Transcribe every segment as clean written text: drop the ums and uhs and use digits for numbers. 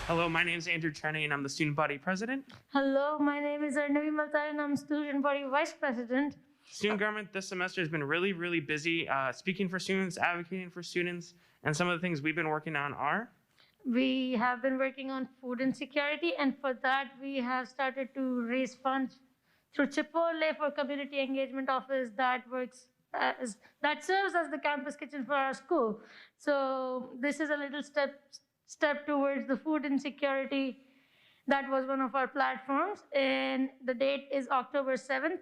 Hello, my name is Andrew Cherney, and I'm the student body president. Hello, my name is Arnavi Maltar and I'm student body vice president. Student government this semester has been really busy speaking for students, advocating for students, and some of the things we've been working on are We have been working on food insecurity, and for that we have started to raise funds through Chipotle for community engagement office that serves as the campus kitchen for our school. So this is a little step towards the food insecurity. That was one of our platforms, and the date is October 7th.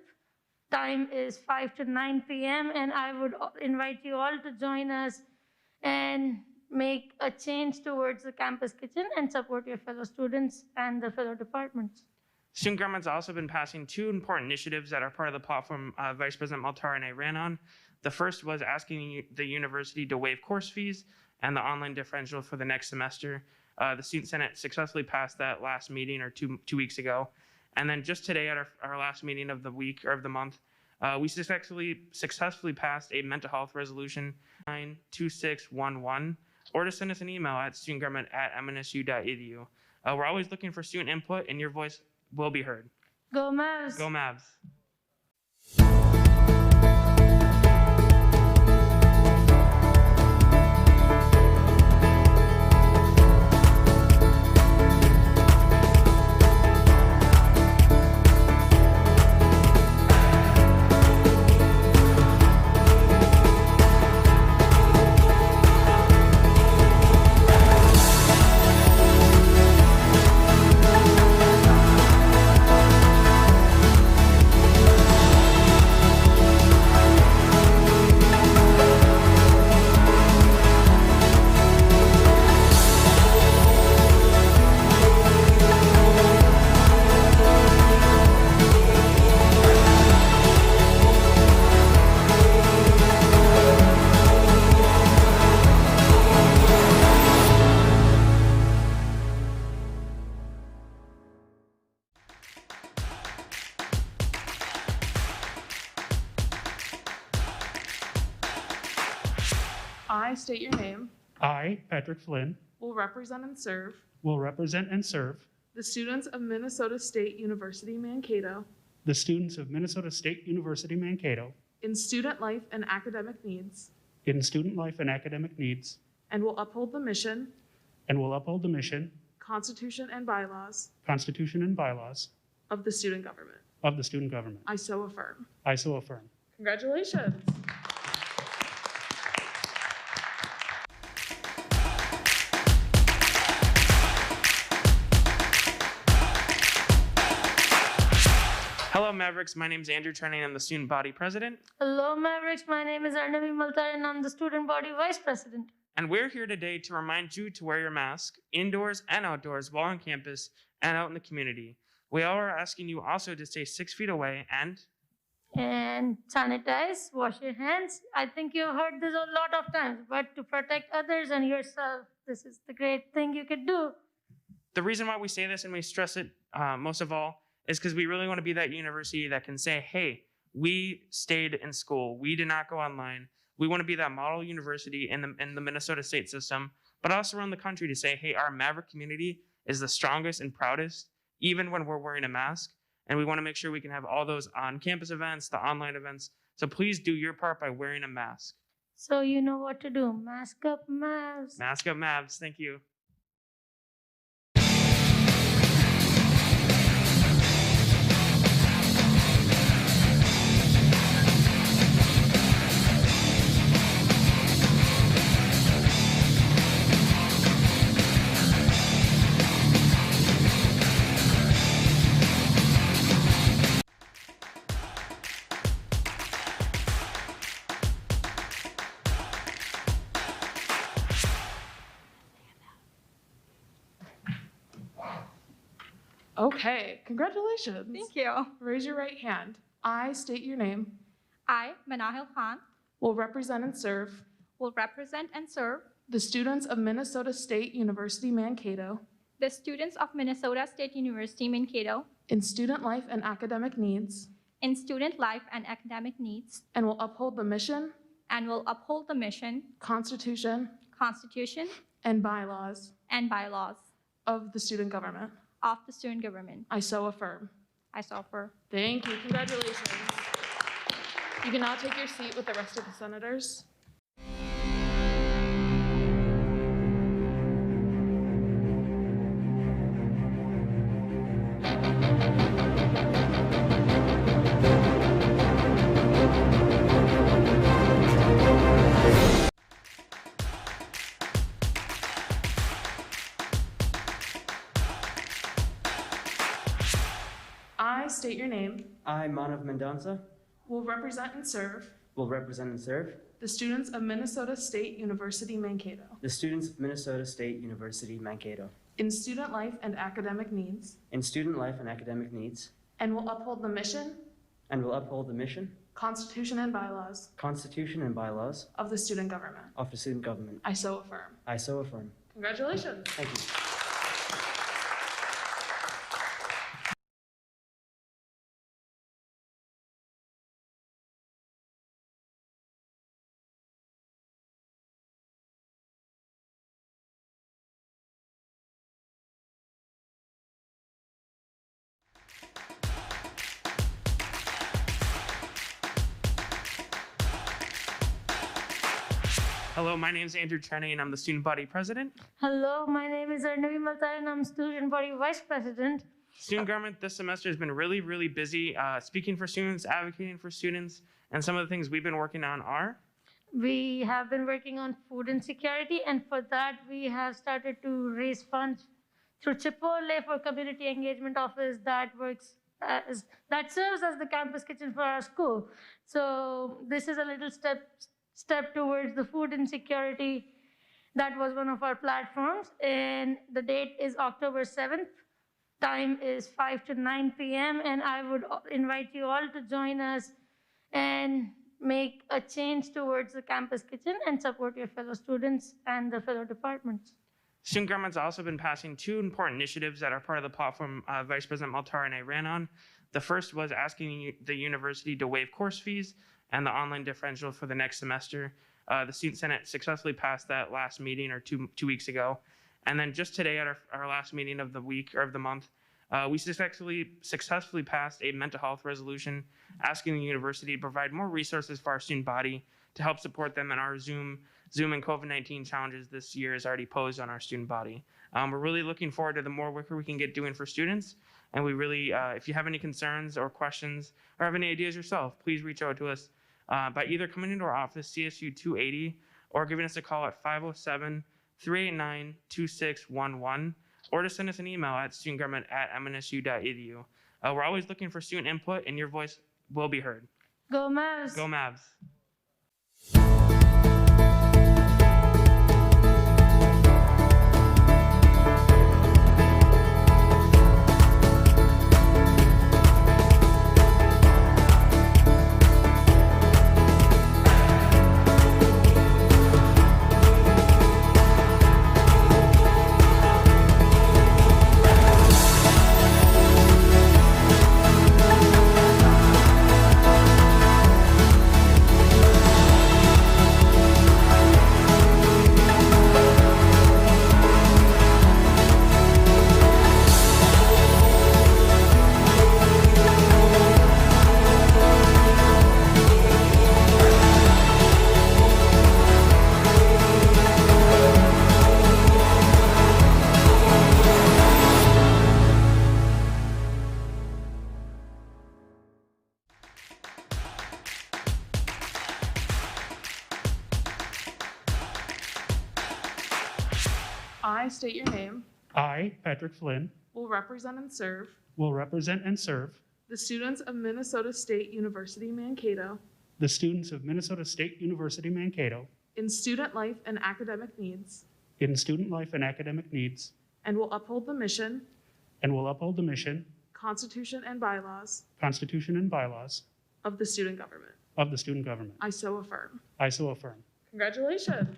Time is 5 to 9 p.m. and I would invite you all to join us and make a change towards the campus kitchen and support your fellow students and the fellow departments. student government's also been passing two important initiatives that are part of the platform Vice President Maltar and I ran on. The first was asking the university to waive course fees and the online differential for the next semester. The Student Senate successfully passed that last meeting or two weeks ago. And then just today at our last meeting of the week or of the month, we successfully passed a mental health resolution 92611, or to send us an email at studentgovernment@mnsu.edu. We're always looking for student input, and your voice will be heard. Go Mavs! Go Mavs! I state your name, I, Patrick Flynn, will represent and serve will represent and serve the students of Minnesota State University Mankato the students of Minnesota State University Mankato in student life and academic needs, in student life and academic needs, and will uphold the mission, and will uphold the mission, Constitution, and bylaws Constitution, and bylaws of the student government. of the student government. I so affirm. I so affirm. Congratulations. Hello, Mavericks. My name is Andrew Cherney, and I'm the student body president. Hello Mavericks, my name is Arnavi Maltar and I'm the student body vice president. And we're here today to remind you to wear your mask indoors and outdoors while on campus and out in the community. We are asking you also to stay 6 feet away and And sanitize, wash your hands. I think you've heard this a lot of times, but to protect others and yourself, this is the great thing you could do. the reason why we say this and we stress it most of all is because we really want to be that university that can say, hey, we stayed in school. We did not go online. We want to be that model university in the Minnesota state system, but also around the country to say, hey, our Maverick community is the strongest and proudest, even when we're wearing a mask. And we want to make sure we can have all those on-campus events, the online events. So please do your part by wearing a mask. So you know what to do. Mask up, Mavs. Mask up, Mavs. Thank you. Okay, congratulations. Thank you. Raise your right hand. I state your name, I, Manahil Khan, will represent and serve will represent and serve the students of Minnesota State University Mankato the students of Minnesota State University Mankato in student life and academic needs, in student life and academic needs, and will uphold the mission, and will uphold the mission, Constitution, Constitution, and bylaws and bylaws of the student government. of the student government. I so affirm. I so affirm. Thank you. Congratulations. You can now take your seat with the rest of the senators. I state your name, I, Manav Mendonça, will represent and serve will represent and serve the students of Minnesota State University Mankato the students of Minnesota State University, Mankato, in student life and academic needs, in student life and academic needs, and will uphold the mission, and will uphold the mission, Constitution, and bylaws Constitution, and bylaws of the student government. of the student government. I so affirm. I so affirm. Congratulations. Thank you. Hello, my name is Andrew Cherney, and I'm the student body president. Hello, my name is Arnavi Maltar and I'm student body vice president. Student government this semester has been really busy speaking for students, advocating for students, and some of the things we've been working on are We have been working on food insecurity, and for that, we have started to raise funds through Chipotle for community engagement office that serves as the campus kitchen for our school. So this is a little step towards the food insecurity. That was one of our platforms, and the date is October 7th. Time is 5 to 9 p.m., and I would invite you all to join us and make a change towards the campus kitchen and support your fellow students and the fellow departments. student government's also been passing two important initiatives that are part of the platform Vice President Maltar and I ran on. The first was asking the university to waive course fees and the online differential for the next semester. The Student Senate successfully passed that last meeting or two weeks ago. And then just today at our last meeting of the week or of the month, we successfully passed a mental health resolution asking the university to provide more resources for our student body to help support them in our Zoom and COVID-19 challenges this year has already posed on our student body. We're really looking forward to the more work we can get doing for students. And we really, if you have any concerns or questions or have any ideas yourself, please reach out to us by either coming into our office, CSU 280, or giving us a call at 507-389-2611, or to send us an email at studentgovernment@mnsu.edu. We're always looking for student input, and your voice will be heard. Go Mavs! Go Mavs! I state your name, I, Patrick Flynn, will represent and serve will represent and serve the students of Minnesota State University Mankato the students of Minnesota State University, Mankato, in student life and academic needs, in student life and academic needs, and will uphold the mission, and will uphold the mission, Constitution, and bylaws Constitution, and bylaws of the student government. of the student government. I so affirm. I so affirm. Congratulations.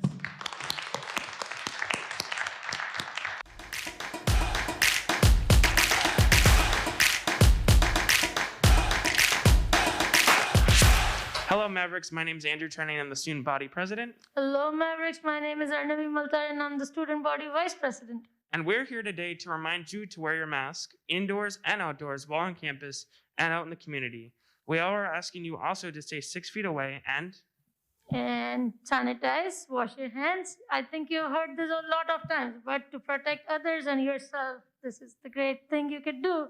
Hello, Mavericks. My name is Andrew Cherney. I'm the student body president. Hello Mavericks, my name is Arnavi Maltar and I'm the student body vice president. And we're here today to remind you to wear your mask indoors and outdoors while on campus and out in the community. We all are asking you also to stay 6 feet away and sanitize, wash your hands. I think you've heard this a lot of times, but to protect others and yourself, this is the great thing you could do.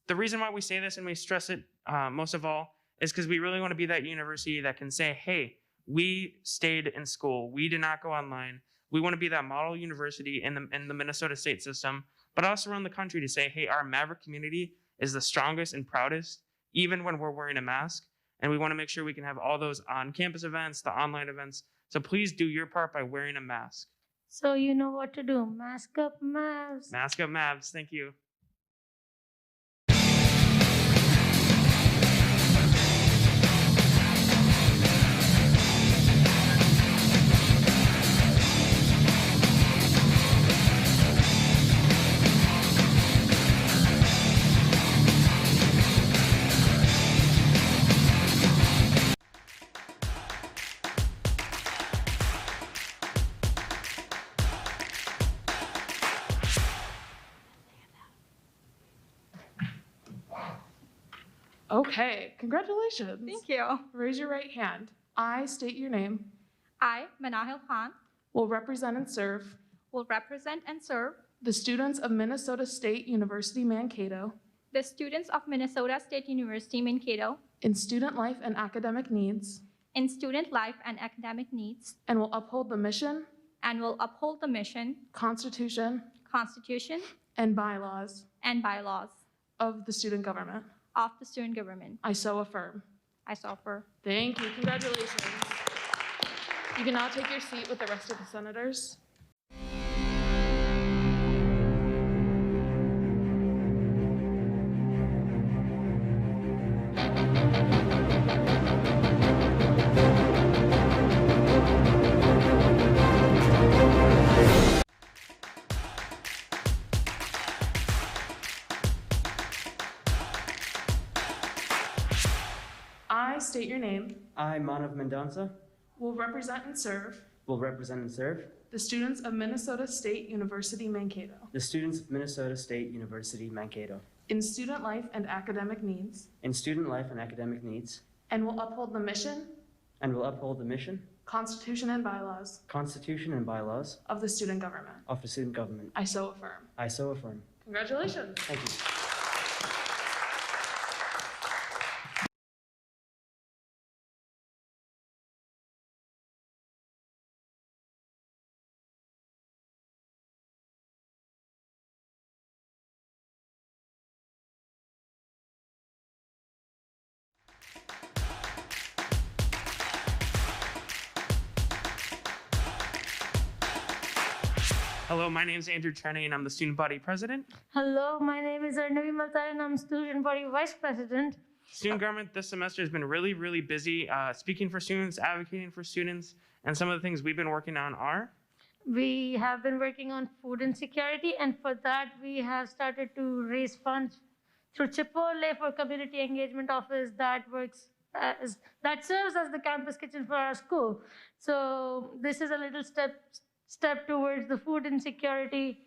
the reason why we say this and we stress it most of all is because we really want to be that university that can say, hey, we stayed in school. We did not go online. We want to be that model university in the Minnesota state system, but also around the country to say, hey, our Maverick community is the strongest and proudest, even when we're wearing a mask. And we want to make sure we can have all those on-campus events, the online events. So please do your part by wearing a mask. So you know what to do. Mask up, Mavs. Mask up, Mavs. Thank you. Okay, congratulations. Thank you. Raise your right hand. I state your name. I, Manahil Khan, Will represent and serve will represent and serve the students of Minnesota State University Mankato the students of Minnesota State University Mankato in student life and academic needs, in student life and academic needs, and will uphold the mission, and will uphold the mission, Constitution, Constitution, and bylaws and bylaws of the student government. of the student government. I so affirm. I so affirm. Thank you. Congratulations. You can now take your seat with the rest of the senators. I state your name. I, Manav Mendonça, Will represent and serve will represent and serve the students of Minnesota State University Mankato the students of Minnesota State University Mankato in student life and academic needs, in student life and academic needs, and will uphold the mission, and will uphold the mission, Constitution, and bylaws Constitution, and bylaws of the student government. of the student government. I so affirm. I so affirm. Congratulations. Thank you. Hello, my name is Andrew Trenny, and I'm the student body president. Hello, my name is Arnavi Maltar and I'm student body vice president. Student government this semester has been really, really busy speaking for students, advocating for students, and some of the things we've been working on are We have been working on food insecurity, and for that, we have started to raise funds through Chipotle for community engagement office that that serves as the campus kitchen for our school. So this is a little step towards the food insecurity.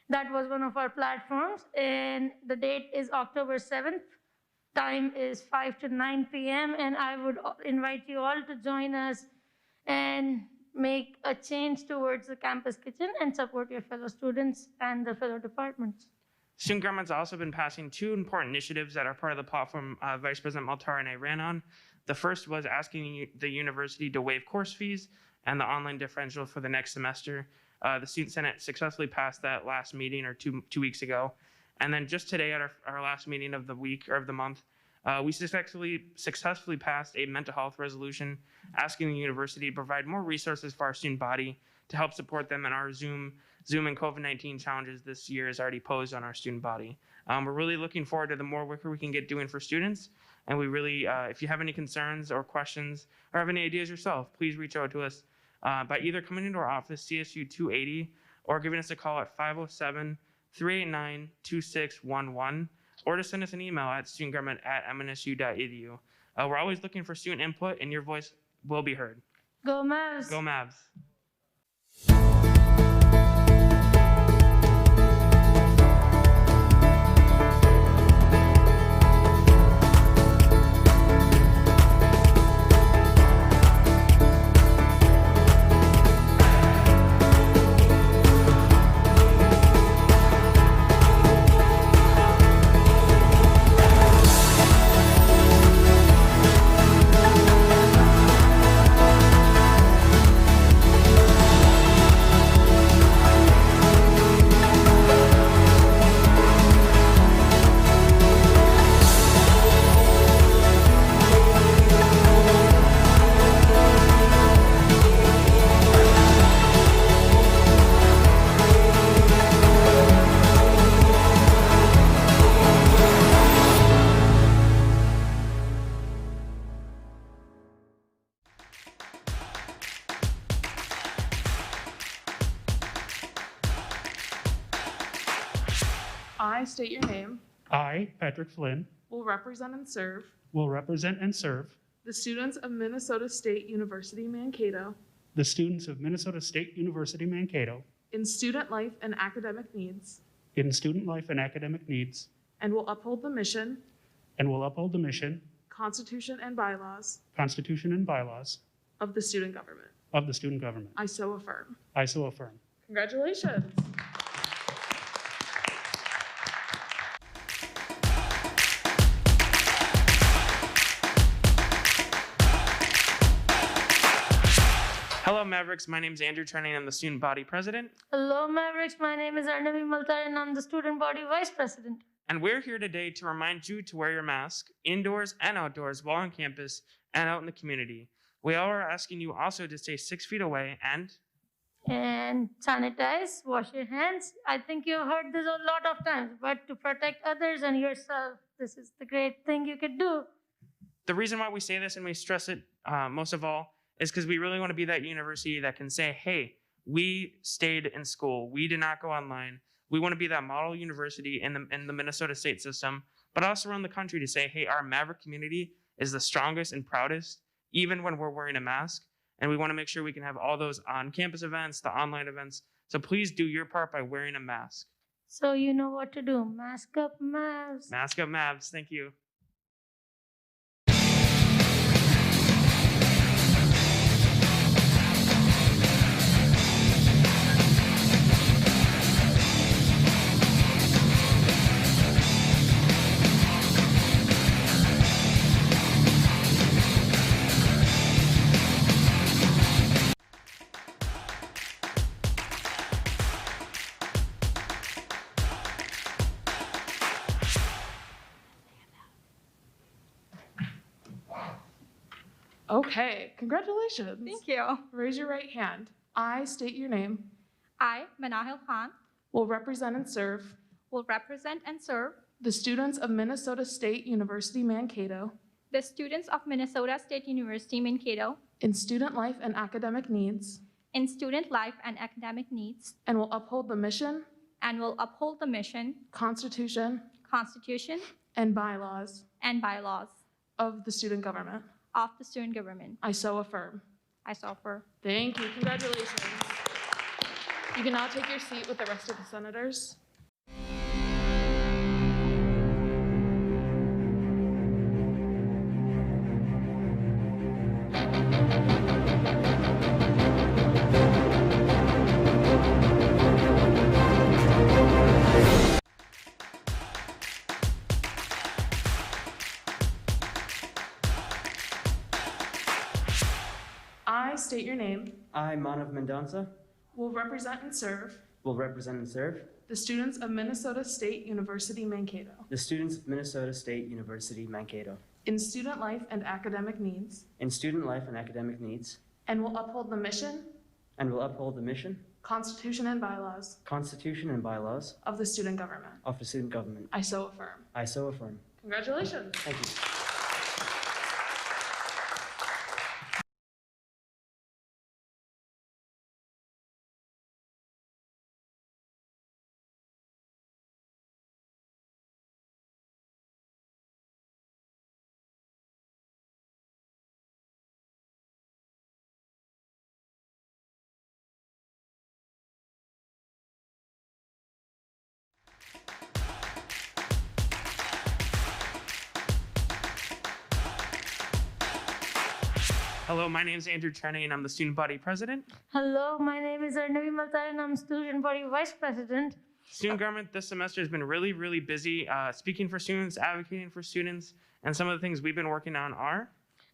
That was one of our platforms, and the date is October 7th. Time is 5 to 9 p.m., and I would invite you all to join us and make a change towards the campus kitchen and support your fellow students and the fellow departments. student government's also been passing two important initiatives that are part of the platform Vice President Maltar and I ran on. The first was asking the university to waive course fees and the online differential for the next semester. The Student Senate successfully passed that last meeting or two weeks ago. And then just today at our last meeting of the week or of the month, we successfully passed a mental health resolution asking the university to provide more resources for our student body to help support them in our Zoom and COVID-19 challenges this year is already posed on our student body. We're really looking forward to the more work we can get doing for students. And we really, if you have any concerns or questions or have any ideas yourself, please reach out to us by either coming into our office, CSU 280, or giving us a call at 507-389-2611, or to send us an email at studentgovernment@mnsu.edu. We're always looking for student input, and your voice will be heard. Go Mavs! Go Mavs! I state your name, I, Patrick Flynn, will represent and serve will represent and serve the students of Minnesota State University Mankato the students of Minnesota State University Mankato in student life and academic needs, in student life and academic needs, and will uphold the mission, and will uphold the mission, Constitution, and bylaws Constitution, and bylaws of the student government. of the student government. I so affirm. I so affirm. Congratulations. Hello, Mavericks. My name is Andrew Trenning. I'm the student body president. Hello, Mavericks. My name is Arnavi Maltar, and I'm the student body vice president. And we're here today to remind you to wear your mask indoors and outdoors while on campus and out in the community. We are asking you also to stay 6 feet away And sanitize, wash your hands. I think you've heard this a lot of times, but to protect others and yourself, this is the great thing you could do. the reason why we say this and we stress it most of all is because we really want to be that university that can say, hey, we stayed in school. We did not go online. We want to be that model university in the Minnesota state system, but also around the country to say, hey, our Maverick community is the strongest and proudest, even when we're wearing a mask. And we want to make sure we can have all those on-campus events, the online events. So please do your part by wearing a mask. So you know what to do. Mask up, Mavs. Mask up, Mavs. Thank you. Okay, congratulations. Thank you. Raise your right hand. I state your name, I, Manahil Khan, will represent and serve will represent and serve the students of Minnesota State University Mankato the students of Minnesota State University Mankato in student life and academic needs, in student life and academic needs, and will uphold the mission, and will uphold the mission, Constitution, Constitution, and bylaws and bylaws of the student government. of the student government. I so affirm. I so affirm. Thank you. Congratulations. You can now take your seat with the rest of the senators. I state your name, I, Manav Mendonça, will represent and serve will represent and serve the students of Minnesota State University Mankato the students of Minnesota State University Mankato in student life and academic needs, in student life and academic needs, and will uphold the mission, and will uphold the mission, Constitution, and bylaws Constitution, and bylaws of the student government. of the student government. I so affirm. I so affirm. Congratulations. Thank you. Hello, my name is Andrew Trenning, and I'm the student body president. Hello, my name is Arnavi Maltar, and I'm student body vice president. Student government this semester has been really, really busy speaking for students, advocating for students, and some of the things we've been working on are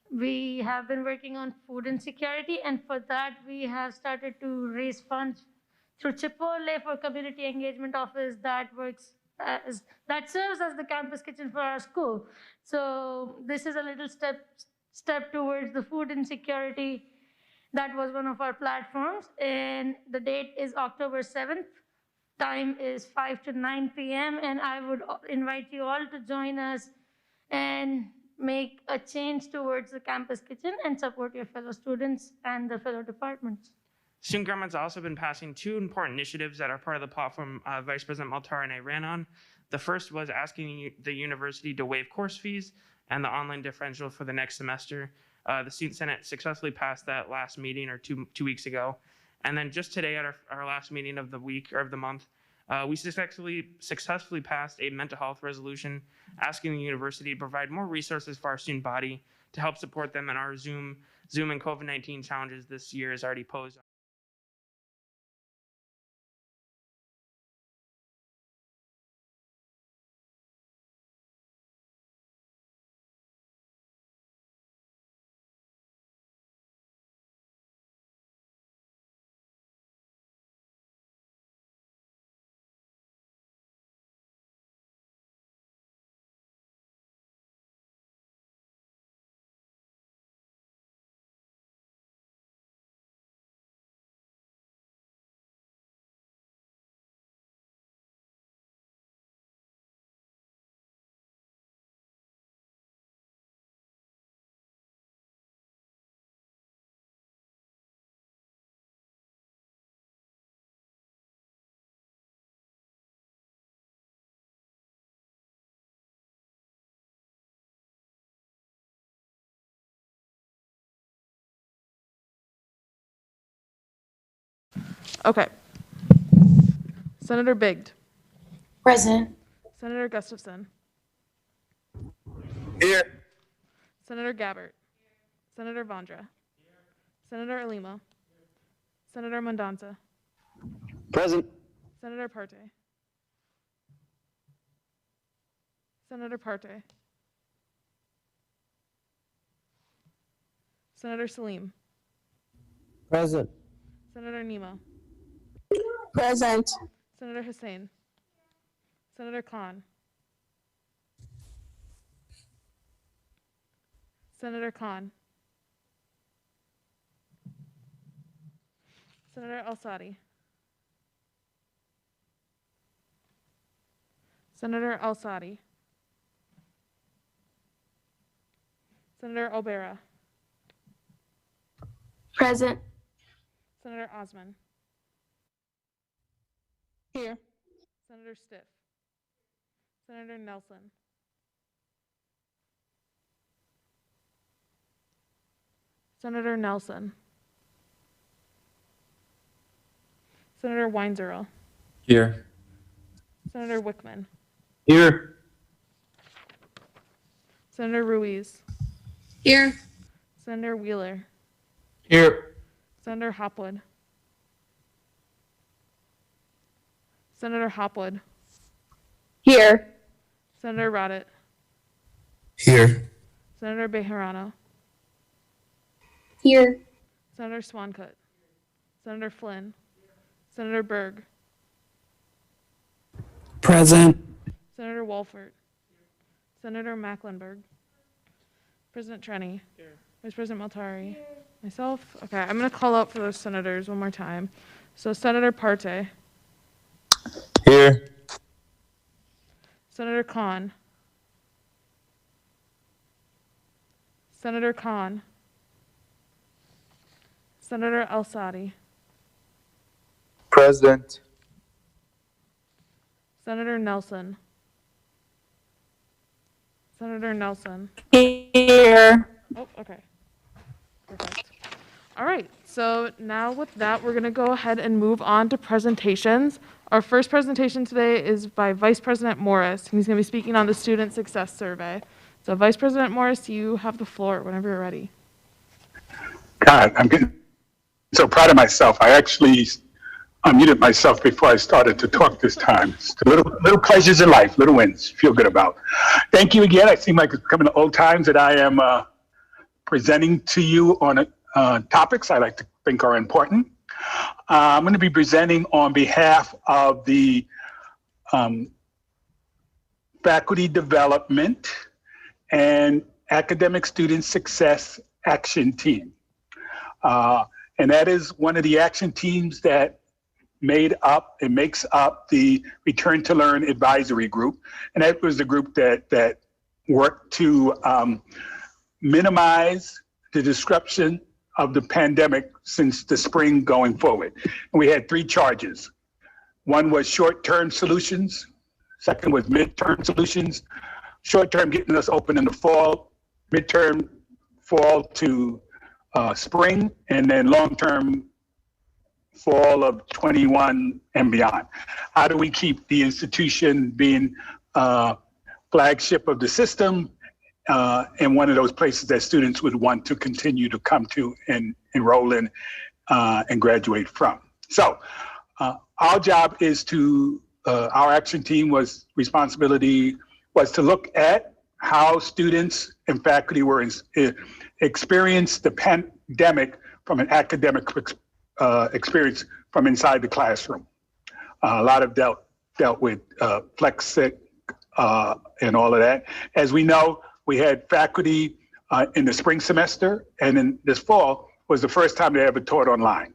We have been working on food insecurity, and for that, we have started to raise funds through Chipotle for community engagement office that serves as the campus kitchen for our school. So this is a little step towards the food insecurity. That was one of our platforms, and the date is October 7th. Time is 5 to 9 p.m., and I would invite you all to join us and make a change towards the campus kitchen and support your fellow students and the fellow departments. student government's also been passing two important initiatives that are part of the platform Vice President Maltar and I ran on. The first was asking the university to waive course fees and the online differential for the next semester. The Student Senate successfully passed that last meeting or two weeks ago. And then just today at our last meeting of the week or of the month, we successfully passed a mental health resolution asking the university to provide more resources for our student body to help support them in our Zoom and COVID-19 challenges this year has already posed. Okay. Senator Bigd. Present. Senator Gustafson. Here. Senator Gabbard. Senator Vondra. Senator Alimo. Senator Mondanza. Present. Senator Parte. Senator Parte. Senator Salim. Present. Senator Nemo. Present. Senator Hussain. Senator Khan. Senator Khan. Senator Al-Sadi. Senator Al-Sadi. Senator Albera. Present. Senator Osman. Here. Senator Stiff. Senator Nelson. Senator Nelson. Senator Weinzierl. Here. Senator Wickman. Here. Senator Ruiz. Here. Senator Wheeler. Here. Senator Hopwood. Senator Hopwood. Here. Senator Rodditt. Here. Senator Bejarano. Here. Senator Swankut. Senator Flynn. Senator Berg. Present. Senator Wolfert. Senator Mecklenburg. President Trenny. Vice President Maltari. Myself. Okay, I'm going to call out for those senators one more time. So Senator Parte. Here. Senator Khan. Senator Khan. Senator Al-Sadi. Present. Senator Nelson. Senator Nelson. Here. Oh, okay. Perfect. All right, so now with that, we're going to go ahead and move on to presentations. Our first presentation today is by Vice President Morris. He's going to be speaking on the Student Success Survey. So Vice President Morris, you have the floor whenever you're ready. God, I'm getting so proud of myself. I actually unmuted myself before I started to talk this time. It's the little pleasures in life, little wins, feel good about. Thank you again. I seem like it's coming to old times that I am presenting to you on topics I like to think are important. I'm going to be presenting on behalf of the Faculty Development and Academic Student Success Action Team. And that is one of the action teams that makes up the Return to Learn Advisory Group. And that was the group that worked to minimize the disruption of the pandemic since the spring going forward. And we had three charges. One was short-term solutions, Second was midterm solutions. Short term, getting us open in the fall, midterm, fall to spring, and then long term, fall of 21 and beyond. How do we keep the institution being flagship of the system and one of those places that students would want to continue to come to and enroll in and graduate from? So our job is to, our action team responsibility was to look at how students and faculty were experienced the pandemic from an academic experience from inside the classroom. A lot of dealt with flex sick and all of that. As we know, we had faculty in the spring semester, and in this fall was the first time they ever taught online.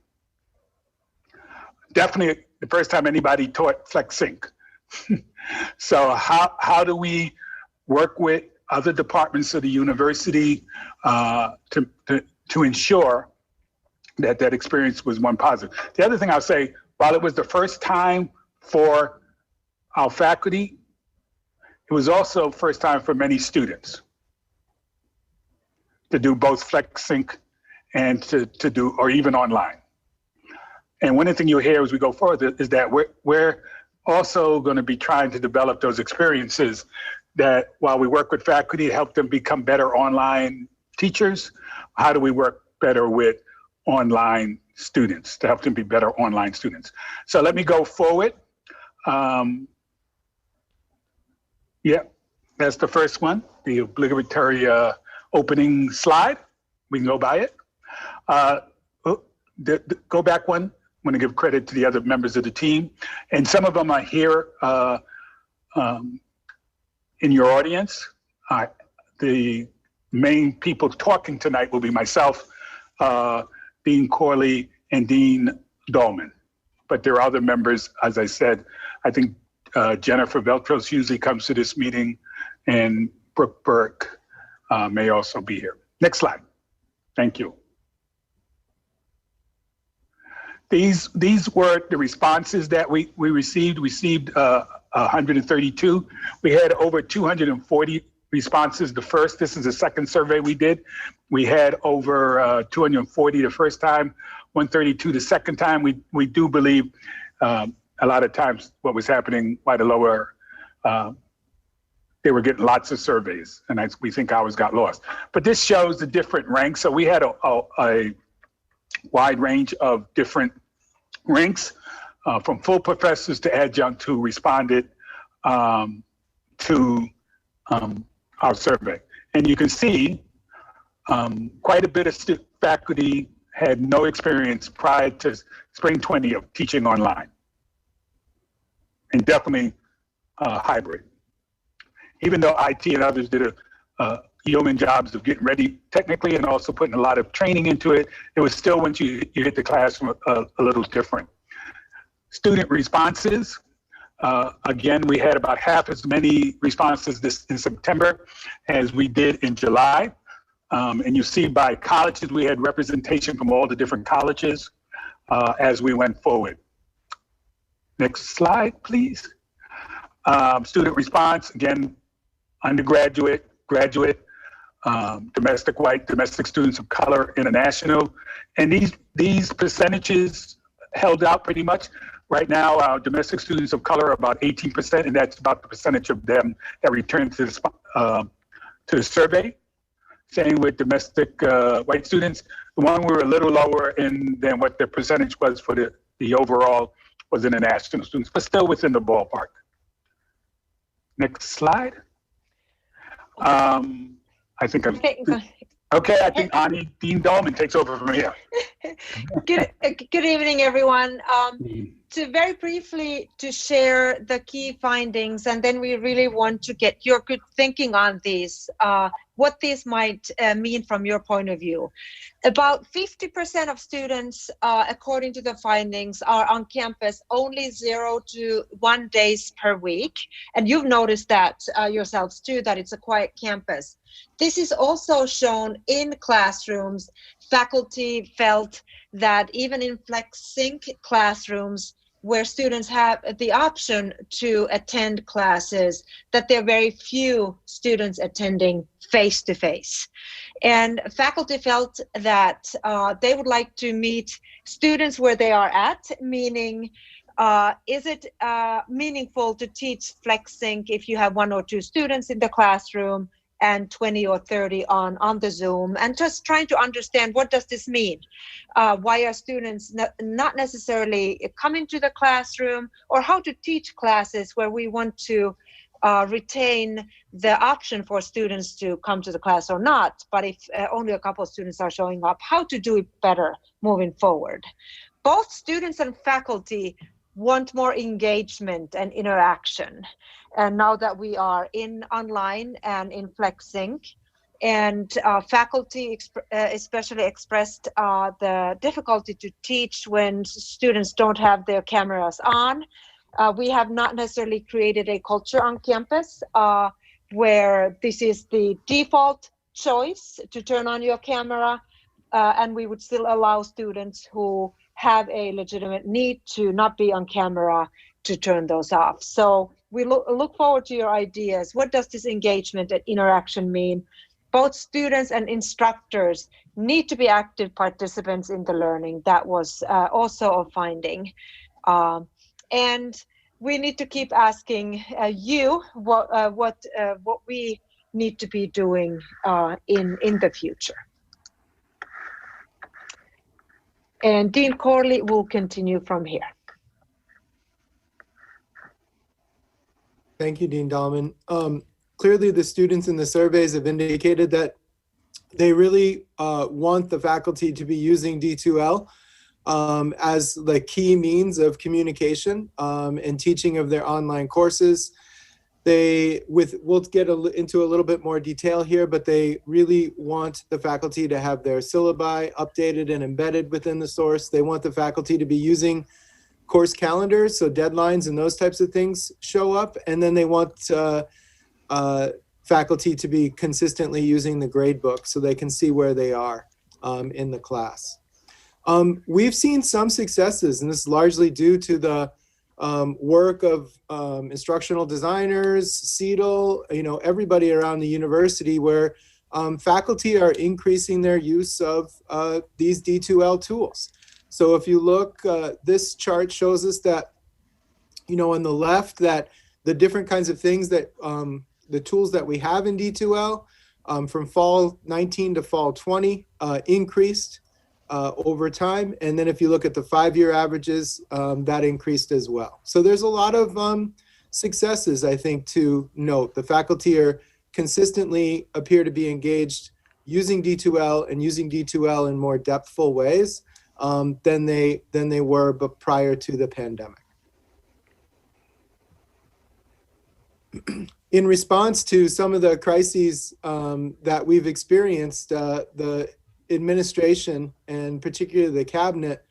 Definitely the first time anybody taught flex sync. So how do we work with other departments of the university to ensure that experience was one positive? The other thing I'll say, while it was the first time for our faculty, it was also first time for many students to do both flex sync and to do, or even online. And one of the things you'll hear as we go forward is that we're also going to be trying to develop those experiences that while we work with faculty to help them become better online teachers, how do we work better with online students to help them be better online students? So let me go forward. Yeah, that's the first one, the obligatory opening slide. We can go by it. Go back one. I want to give credit to the other members of the team. And some of them are here in your audience. The main people talking tonight will be myself, Dean Corley, and Dean Dolman. But there are other members, as I said. I think Jennifer Veltros usually comes to this meeting, and Brooke Burke may also be here. Next slide. Thank you. These were the responses that we received. We received 132. We had over 240 responses the first. This is the second survey we did. We had over 240 the first time, 132 the second time. We do believe a lot of times what was happening, why the lower, they were getting lots of surveys, and we think ours got lost. But this shows the different ranks. So we had a wide range of different ranks, from full professors to adjunct, who responded to our survey. And you can see quite a bit of faculty had no experience prior to spring 20 of teaching online, and definitely hybrid. Even though IT and others did a yeoman jobs of getting ready technically and also putting a lot of training into it, it was still, once you hit the classroom, a little different. Student responses, again, we had about half as many responses in September as we did in July. And you see by colleges, we had representation from all the different colleges as we went forward. Next slide, please. Student response, again, undergraduate, graduate, domestic white, domestic students of color, international. And these percentages held out pretty much. Right now, our domestic students of color are about 18%, and that's about the percentage of them that returned to the survey. Same with domestic white students. The one we were a little lower than what the percentage was for the overall was international students, but still within the ballpark. Next slide. I think I'm okay. I think Ani Dean Dolman takes over from here. Good evening, everyone. To very briefly to share the key findings, and then we really want to get your good thinking on these, what this might mean from your point of view. About 50% of students, according to the findings, are on campus only 0 to 1 days per week. And you've noticed that yourselves too, that it's a quiet campus. This is also shown in classrooms. Faculty felt that even in flex sync classrooms, where students have the option to attend classes, that there are very few students attending face-to-face. And faculty felt that they would like to meet students where they are at, meaning is it meaningful to teach FlexSync if you have 1 or 2 students in the classroom and 20 or 30 on the Zoom, and just trying to understand what does this mean? Why are students not necessarily coming to the classroom, or how to teach classes where we want to retain the option for students to come to the class or not, but if only a couple of students are showing up, how to do it better moving forward. Both students and faculty want more engagement and interaction. And now that we are in online and in FlexSync, and faculty especially expressed the difficulty to teach when students don't have their cameras on. We have not necessarily created a culture on campus where this is the default choice to turn on your camera, and we would still allow students who have a legitimate need to not be on camera to turn those off. So we look forward to your ideas. What does this engagement and interaction mean? Both students and instructors need to be active participants in the learning. That was also a finding. And we need to keep asking you what we need to be doing in the future. And Dean Corley will continue from here. Thank you, Dean Dahlman. Clearly, the students in the surveys have indicated that they really want the faculty to be using D2L as the key means of communication and teaching of their online courses. We'll get into a little bit more detail here, but they really want the faculty to have their syllabi updated and embedded within the source. They want the faculty to be using course calendars, so deadlines and those types of things show up. And then they want faculty to be consistently using the gradebook so they can see where they are in the class. We've seen some successes, and this is largely due to the work of instructional designers, CETL, everybody around the university, where faculty are increasing their use of these D2L tools. So if you look, this chart shows us that, on the left, that the different kinds of things that the tools that we have in D2L from fall 19 to fall 20 increased over time. And then if you look at the 5-year averages, that increased as well. So there's a lot of successes, I think, to note. The faculty are consistently appear to be engaged using D2L and using D2L in more depthful ways than they were but prior to the pandemic. In response to some of the crises that we've experienced, the administration and particularly the cabinet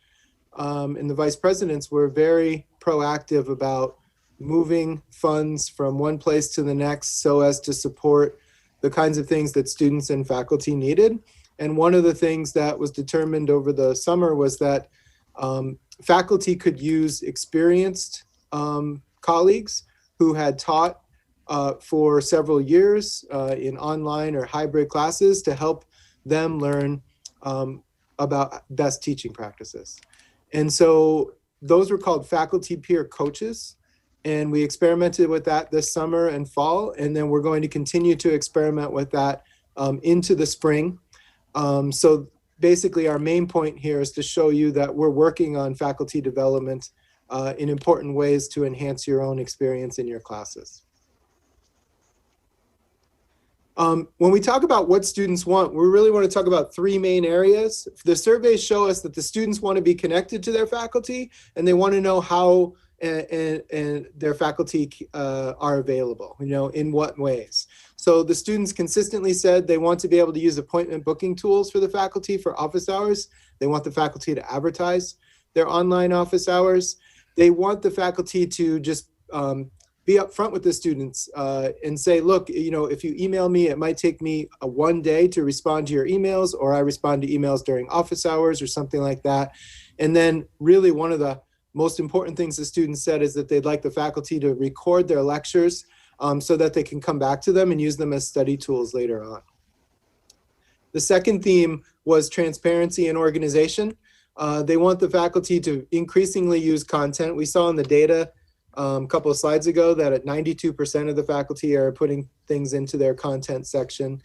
and the vice presidents were very proactive about moving funds from one place to the next so as to support the kinds of things that students and faculty needed. And one of the things that was determined over the summer was that faculty could use experienced colleagues who had taught for several years in online or hybrid classes to help them learn about best teaching practices. And so those were called faculty peer coaches. And we experimented with that this summer and fall. And then we're going to continue to experiment with that into the spring. So basically our main point here is to show you that we're working on faculty development in important ways to enhance your own experience in your classes. When we talk about what students want, we really want to talk about 3 main areas. The surveys show us that the students want to be connected to their faculty, and they want to know how and their faculty are available, in what ways. So the students consistently said they want to be able to use appointment booking tools for the faculty for office hours. They want the faculty to advertise their online office hours. They want the faculty to just be upfront with the students and say, look, if you email me, it might take me 1 day to respond to your emails, or I respond to emails during office hours or something like that. And then really one of the most important things the students said is that they'd like the faculty to record their lectures so that they can come back to them and use them as study tools later on. The second theme was transparency and organization. They want the faculty to increasingly use content. We saw in the data a couple of slides ago that at 92% of the faculty are putting things into their content section.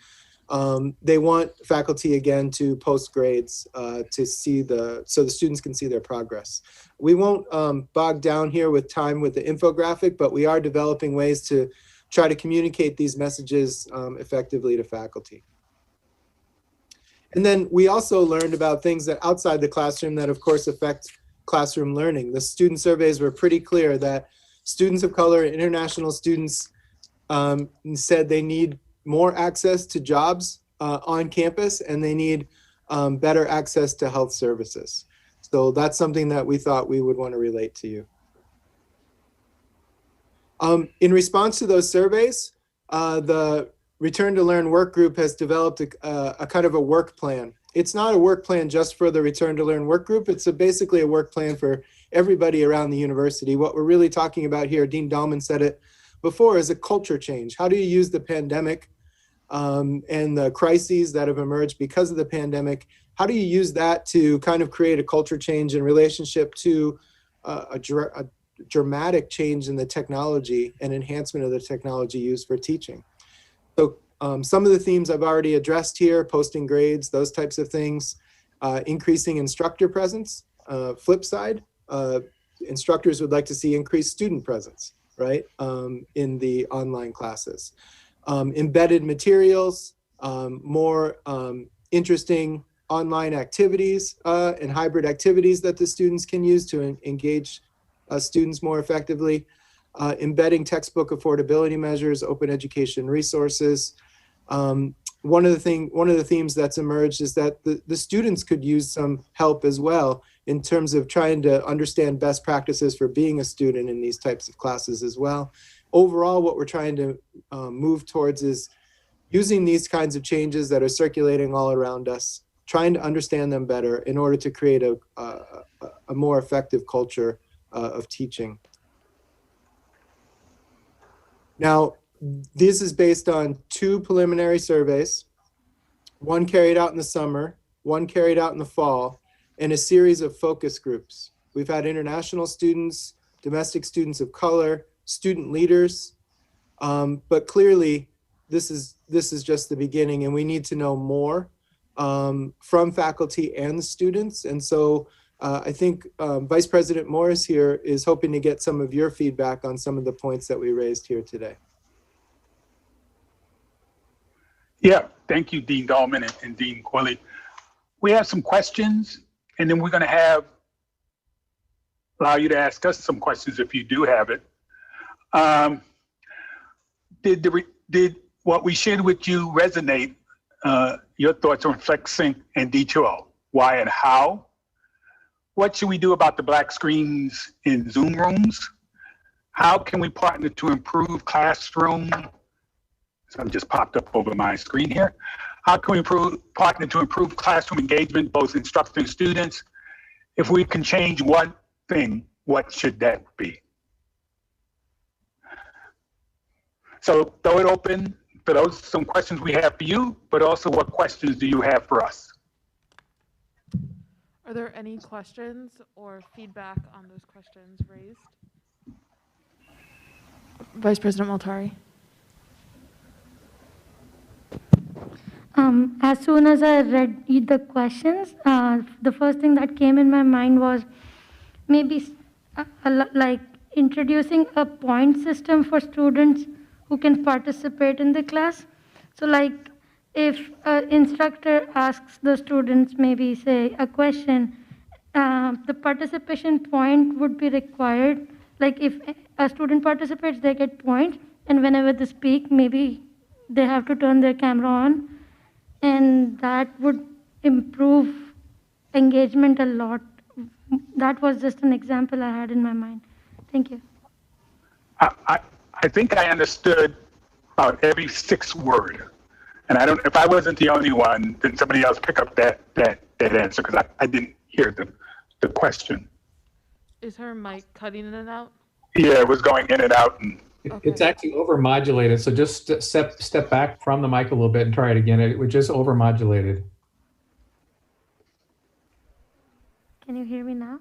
They want faculty again to post grades to see so the students can see their progress. We won't bog down here with time with the infographic, but we are developing ways to try to communicate these messages effectively to faculty. And then we also learned about things that outside the classroom that of course affect classroom learning. The student surveys were pretty clear that students of color, international students said they need more access to jobs on campus, and they need better access to health services. So that's something that we thought we would want to relate to you. In response to those surveys, the Return to Learn work group has developed a kind of a work plan. It's not a work plan just for the Return to Learn work group. It's basically a work plan for everybody around the university. What we're really talking about here, Dean Dahlman said it before, is a culture change. How do you use the pandemic and the crises that have emerged because of the pandemic? How do you use that to kind of create a culture change in relationship to a dramatic change in the technology and enhancement of the technology used for teaching? So some of the themes I've already addressed here, posting grades, those types of things, increasing instructor presence. Flip side, instructors would like to see increased student presence, right, in the online classes. Embedded materials, more interesting online activities and hybrid activities that the students can use to engage students more effectively. Embedding textbook affordability measures, open education resources. One of the themes that's emerged is that the students could use some help as well in terms of trying to understand best practices for being a student in these types of classes as well. Overall, what we're trying to move towards is using these kinds of changes that are circulating all around us, trying to understand them better in order to create a more effective culture of teaching. Now, this is based on 2 preliminary surveys, one carried out in the summer, one carried out in the fall, and a series of focus groups. We've had international students, domestic students of color, student leaders, but clearly this is just the beginning, and we need to know more from faculty and the students. And so I think Vice President Morris here is hoping to get some of your feedback on some of the points that we raised here today. Yeah, thank you, Dean Dahlman and Dean Quilley. We have some questions, and then we're going to allow you to ask us some questions if you do have it. Did what we shared with you resonate? Your thoughts on flexing and D2O? Why and how? What should we do about the black screens in Zoom rooms? How can we partner to improve classroom? Something just popped up over my screen here. How can we partner to improve classroom engagement, both instructors and students? If we can change one thing, what should that be? So throw it open for those some questions we have for you, but also what questions do you have for us? Are there any questions or feedback on those questions raised? Vice President Maltari. As soon as I read the questions, the first thing that came in my mind was maybe like introducing a point system for students who can participate in the class. So like if an instructor asks the students maybe say a question, the participation point would be required. Like if a student participates, they get points, and whenever they speak, maybe they have to turn their camera on, and that would improve engagement a lot. That was just an example I had in my mind. Thank you. I think I understood about every 6th word. And I don't, if I wasn't the only one, then somebody else pick up that answer, because I didn't hear the question. Is her mic cutting in and out? Yeah, it was going in and out. And It's actually overmodulated, so just step back from the mic a little bit and try it again. It was just overmodulated. Can you hear me now?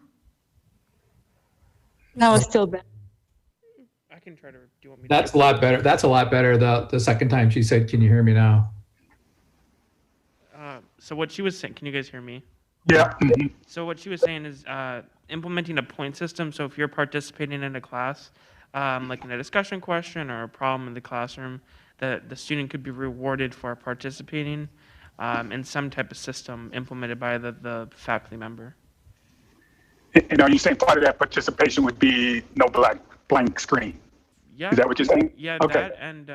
Now it's still bad. I can try to. Do you want me? That's a lot better. That's a lot better. The second time she said, "Can you hear me now?" So what she was saying. Can you guys hear me? yeah. So what she was saying is implementing a point system. So if you're participating in a class, like in a discussion question or a problem in the classroom, the student could be rewarded for participating in some type of system implemented by the faculty member. And are you saying part of that participation would be no blank screen? Yeah. Is that what you're saying? Yeah, Okay. that and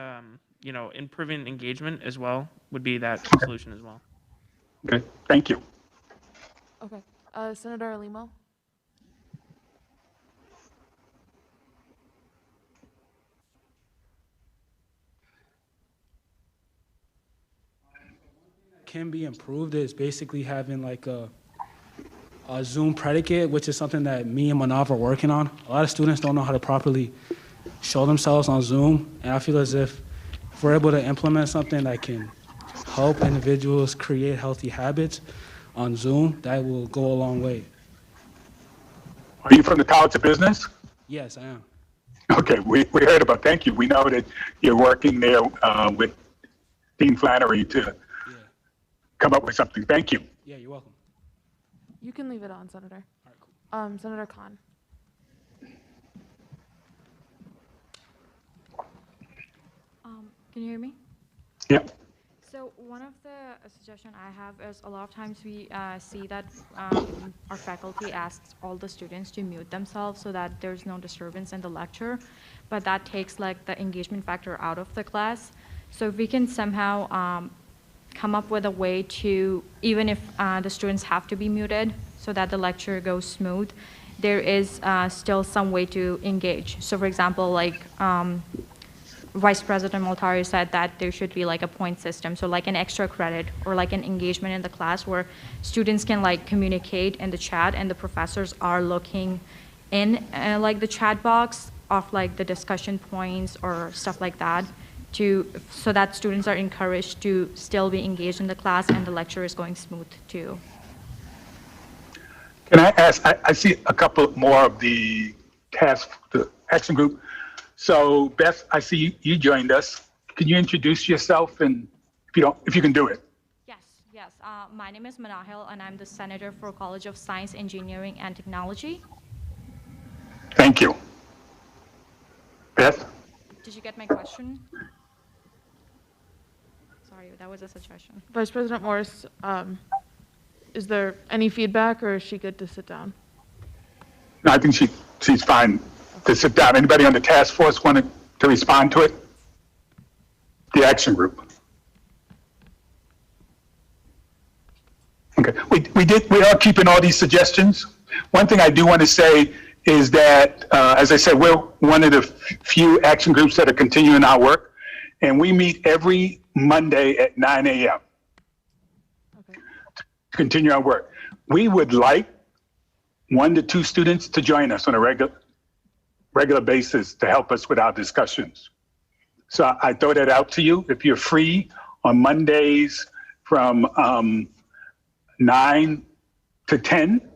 improving engagement as well would be that solution as well. Okay, thank you. Okay. Senator Alimo? Can be improved is basically having like a Zoom predicate, which is something that me and Manav are working on. A lot of students don't know how to properly show themselves on Zoom, and I feel as if we're able to implement something that can help individuals create healthy habits on Zoom, that will go a long way. Are you from the College of Business? Yes, I am. Okay, we heard about, thank you. We know that you're working there with Dean Flannery to come up with something. Thank you. Yeah, you're welcome. You can leave it on, Senator. All right, cool. Senator Khan. Can you hear me? Yep. So one of the suggestion I have is a lot of times we see that our faculty asks all the students to mute themselves so that there's no disturbance in the lecture, but that takes like the engagement factor out of the class. So if we can somehow come up with a way to, even if the students have to be muted so that the lecture goes smooth, there is still some way to engage. So for example, like Vice President Moltari said that there should be like a point system, so like an extra credit or like an engagement in the class where students can like communicate in the chat and the professors are looking in like the chat box of like the discussion points or stuff like that, so that students are encouraged to still be engaged in the class and the lecture is going smooth too. Can I ask, I see a couple more of the action group. So Beth, I see you joined us. Can you introduce yourself and if you can do it? Yes. My name is Manahil and I'm the Senator for College of Science, Engineering and Technology. Thank you. Beth? Did you get my question? Sorry, that was a suggestion. Vice President Morris, is there any feedback or is she good to sit down? No, I think she's fine to sit down. Anybody on the task force wanted to respond to it? The action group. Okay, we are keeping all these suggestions. One thing I do want to say is that, as I said, we're one of the few action groups that are continuing our work, and we meet every Monday at 9 a.m. Okay. to continue our work. We would like 1 to 2 students to join us on a regular basis to help us with our discussions. So I throw that out to you. If you're free on Mondays from 9 to 10,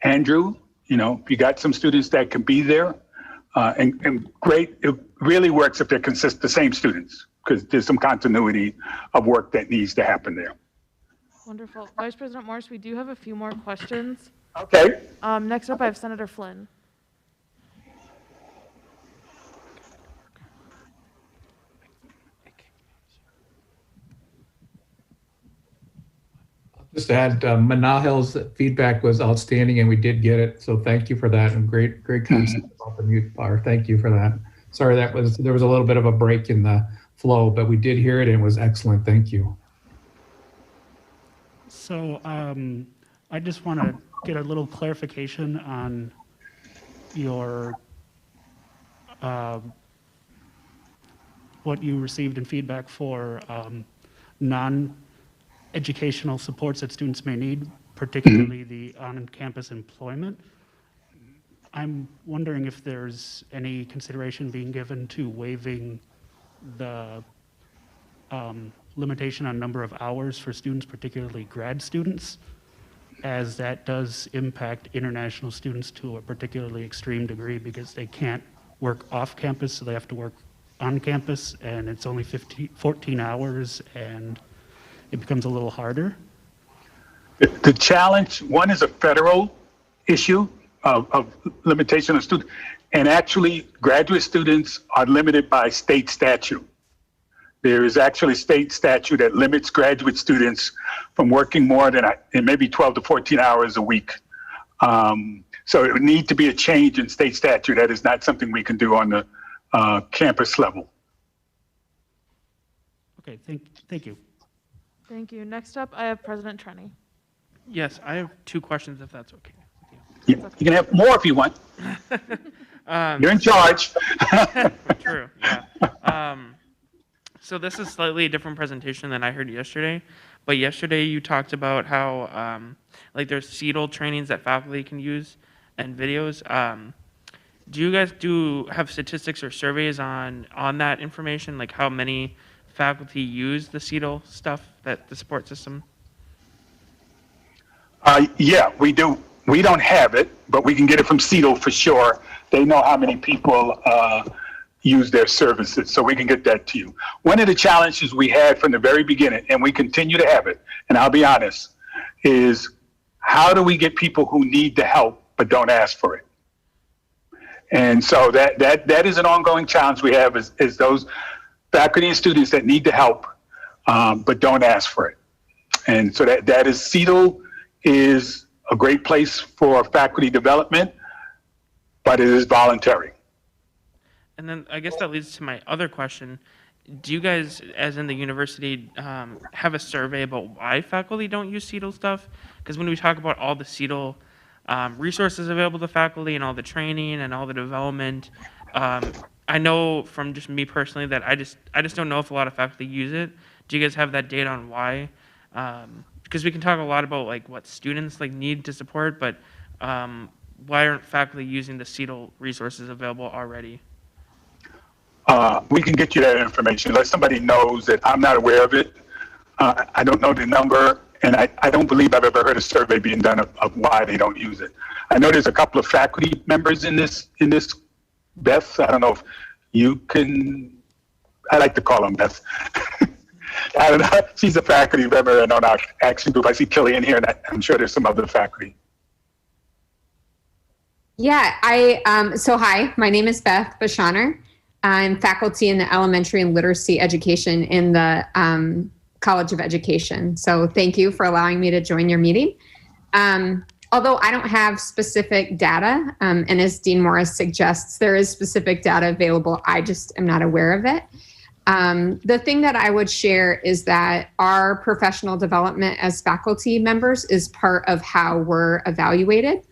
Andrew, if you got some students that can be there, and great, it really works if they're the same students, because there's some continuity of work that needs to happen there. Wonderful. Vice President Morris, we do have a few more questions. Okay. Next up, I have Senator Flynn. Just to add, Manahil's feedback was outstanding and we did get it. So thank you for that and great concept about the mute bar. Thank you for that. Sorry, there was a little bit of a break in the flow, but we did hear it and it was excellent. Thank you. So I just want to get a little clarification on your what you received in feedback for non-educational supports that students may need. particularly the on-campus employment. I'm wondering if there's any consideration being given to waiving the limitation on number of hours for students, particularly grad students, as that does impact international students to a particularly extreme degree because they can't work off campus, so they have to work on campus, and it's only 14 hours, and it becomes a little harder. The challenge, one is a federal issue of limitation of students, and actually graduate students are limited by state statute. There is actually state statute that limits graduate students from working more than maybe 12 to 14 hours a week. So it would need to be a change in state statute. That is not something we can do on the campus level. Okay, thank you. Thank you. Next up, I have President Trenny. Yes, I have 2 questions if that's okay. You can have more if you want. You're in charge. True, yeah. So this is slightly a different presentation than I heard yesterday, but yesterday you talked about how like there's CETL trainings that faculty can use and videos. Do you guys have statistics or surveys on that information, like how many faculty use the CETL stuff, the support system? Yeah, we do. We don't have it, but we can get it from CETL for sure. They know how many people use their services, so we can get that to you. One of the challenges we had from the very beginning, and we continue to have it, and I'll be honest, is how do we get people who need the help but don't ask for it? And so that is an ongoing challenge we have is those faculty and students that need the help but don't ask for it. And so that is CETL is a great place for faculty development, but it is voluntary. And then I guess that leads to my other question. Do you guys, as in the university, have a survey about why faculty don't use CETL stuff? Because when we talk about all the CETL resources available to faculty and all the training and all the development, I know from just me personally that I just don't know if a lot of faculty use it. Do you guys have that data on why? Because we can talk a lot about like what students like need to support, but why aren't faculty using the CETL resources available already? We can get you that information unless somebody knows that I'm not aware of it. I don't know the number, and I don't believe I've ever heard a survey being done of why they don't use it. I know there's a couple of faculty members in this, Beth. I don't know if you can, I like to call them Beth. I don't know. She's a faculty member on our action group. I see Kelly in here, and I'm sure there's some other faculty. Yeah, so hi, my name is Beth Bashaner. I'm faculty in the elementary and literacy education in the College of Education. So thank you for allowing me to join your meeting. Although I don't have specific data, and as Dean Morris suggests, there is specific data available. I just am not aware of it. The thing that I would share is that our professional development as faculty members is part of how we're evaluated.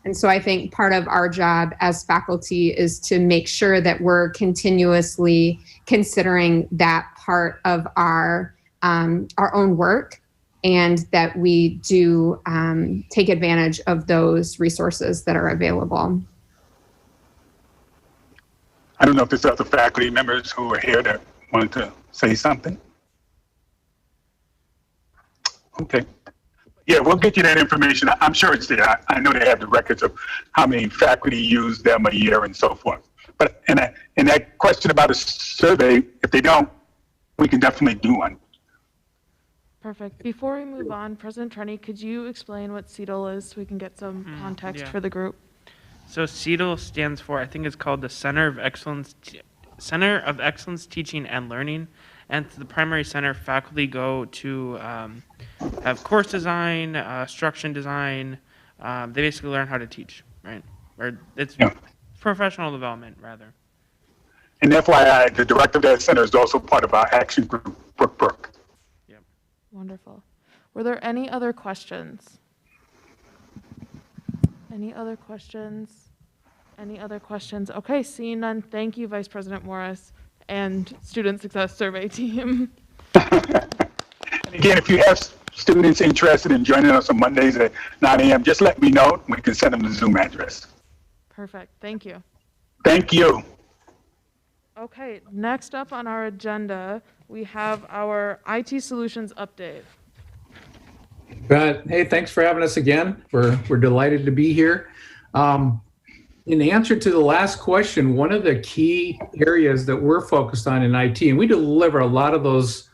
And so I think part of our job as faculty is to make sure that we're continuously considering that part of our own work, and that we do take advantage of those resources that are available. I don't know if there's other faculty members who are here that want to say something. Okay. Yeah, we'll get you that information. I'm sure it's there. I know they have the records of how many faculty use them a year and so forth. But and that question about a survey, if they don't, we can definitely do one. Perfect. Before we move on, President Trenny, could you explain what CETL is so we can get some context for the group? So CETL stands for, I think it's called the Center of Excellence Teaching and Learning. And to the primary center, faculty go to have course design, instruction design. They basically learn how to teach, right? Or it's professional development, rather. And FYI, the director of that center is also part of our action group, Brook. Yep. Wonderful. Were there any other questions? Any other questions? Any other questions? Okay, seeing none, thank you, Vice President Morris and Student Success Survey Team. And again, if you have students interested in joining us on Mondays at 9 a.m., just let me know. We can send them the Zoom address. Perfect. Thank you. Thank you. Okay, next up on our agenda, we have our IT solutions update. But hey, thanks for having us again. We're delighted to be here. In answer to the last question, one of the key areas that we're focused on in IT, and we deliver a lot of those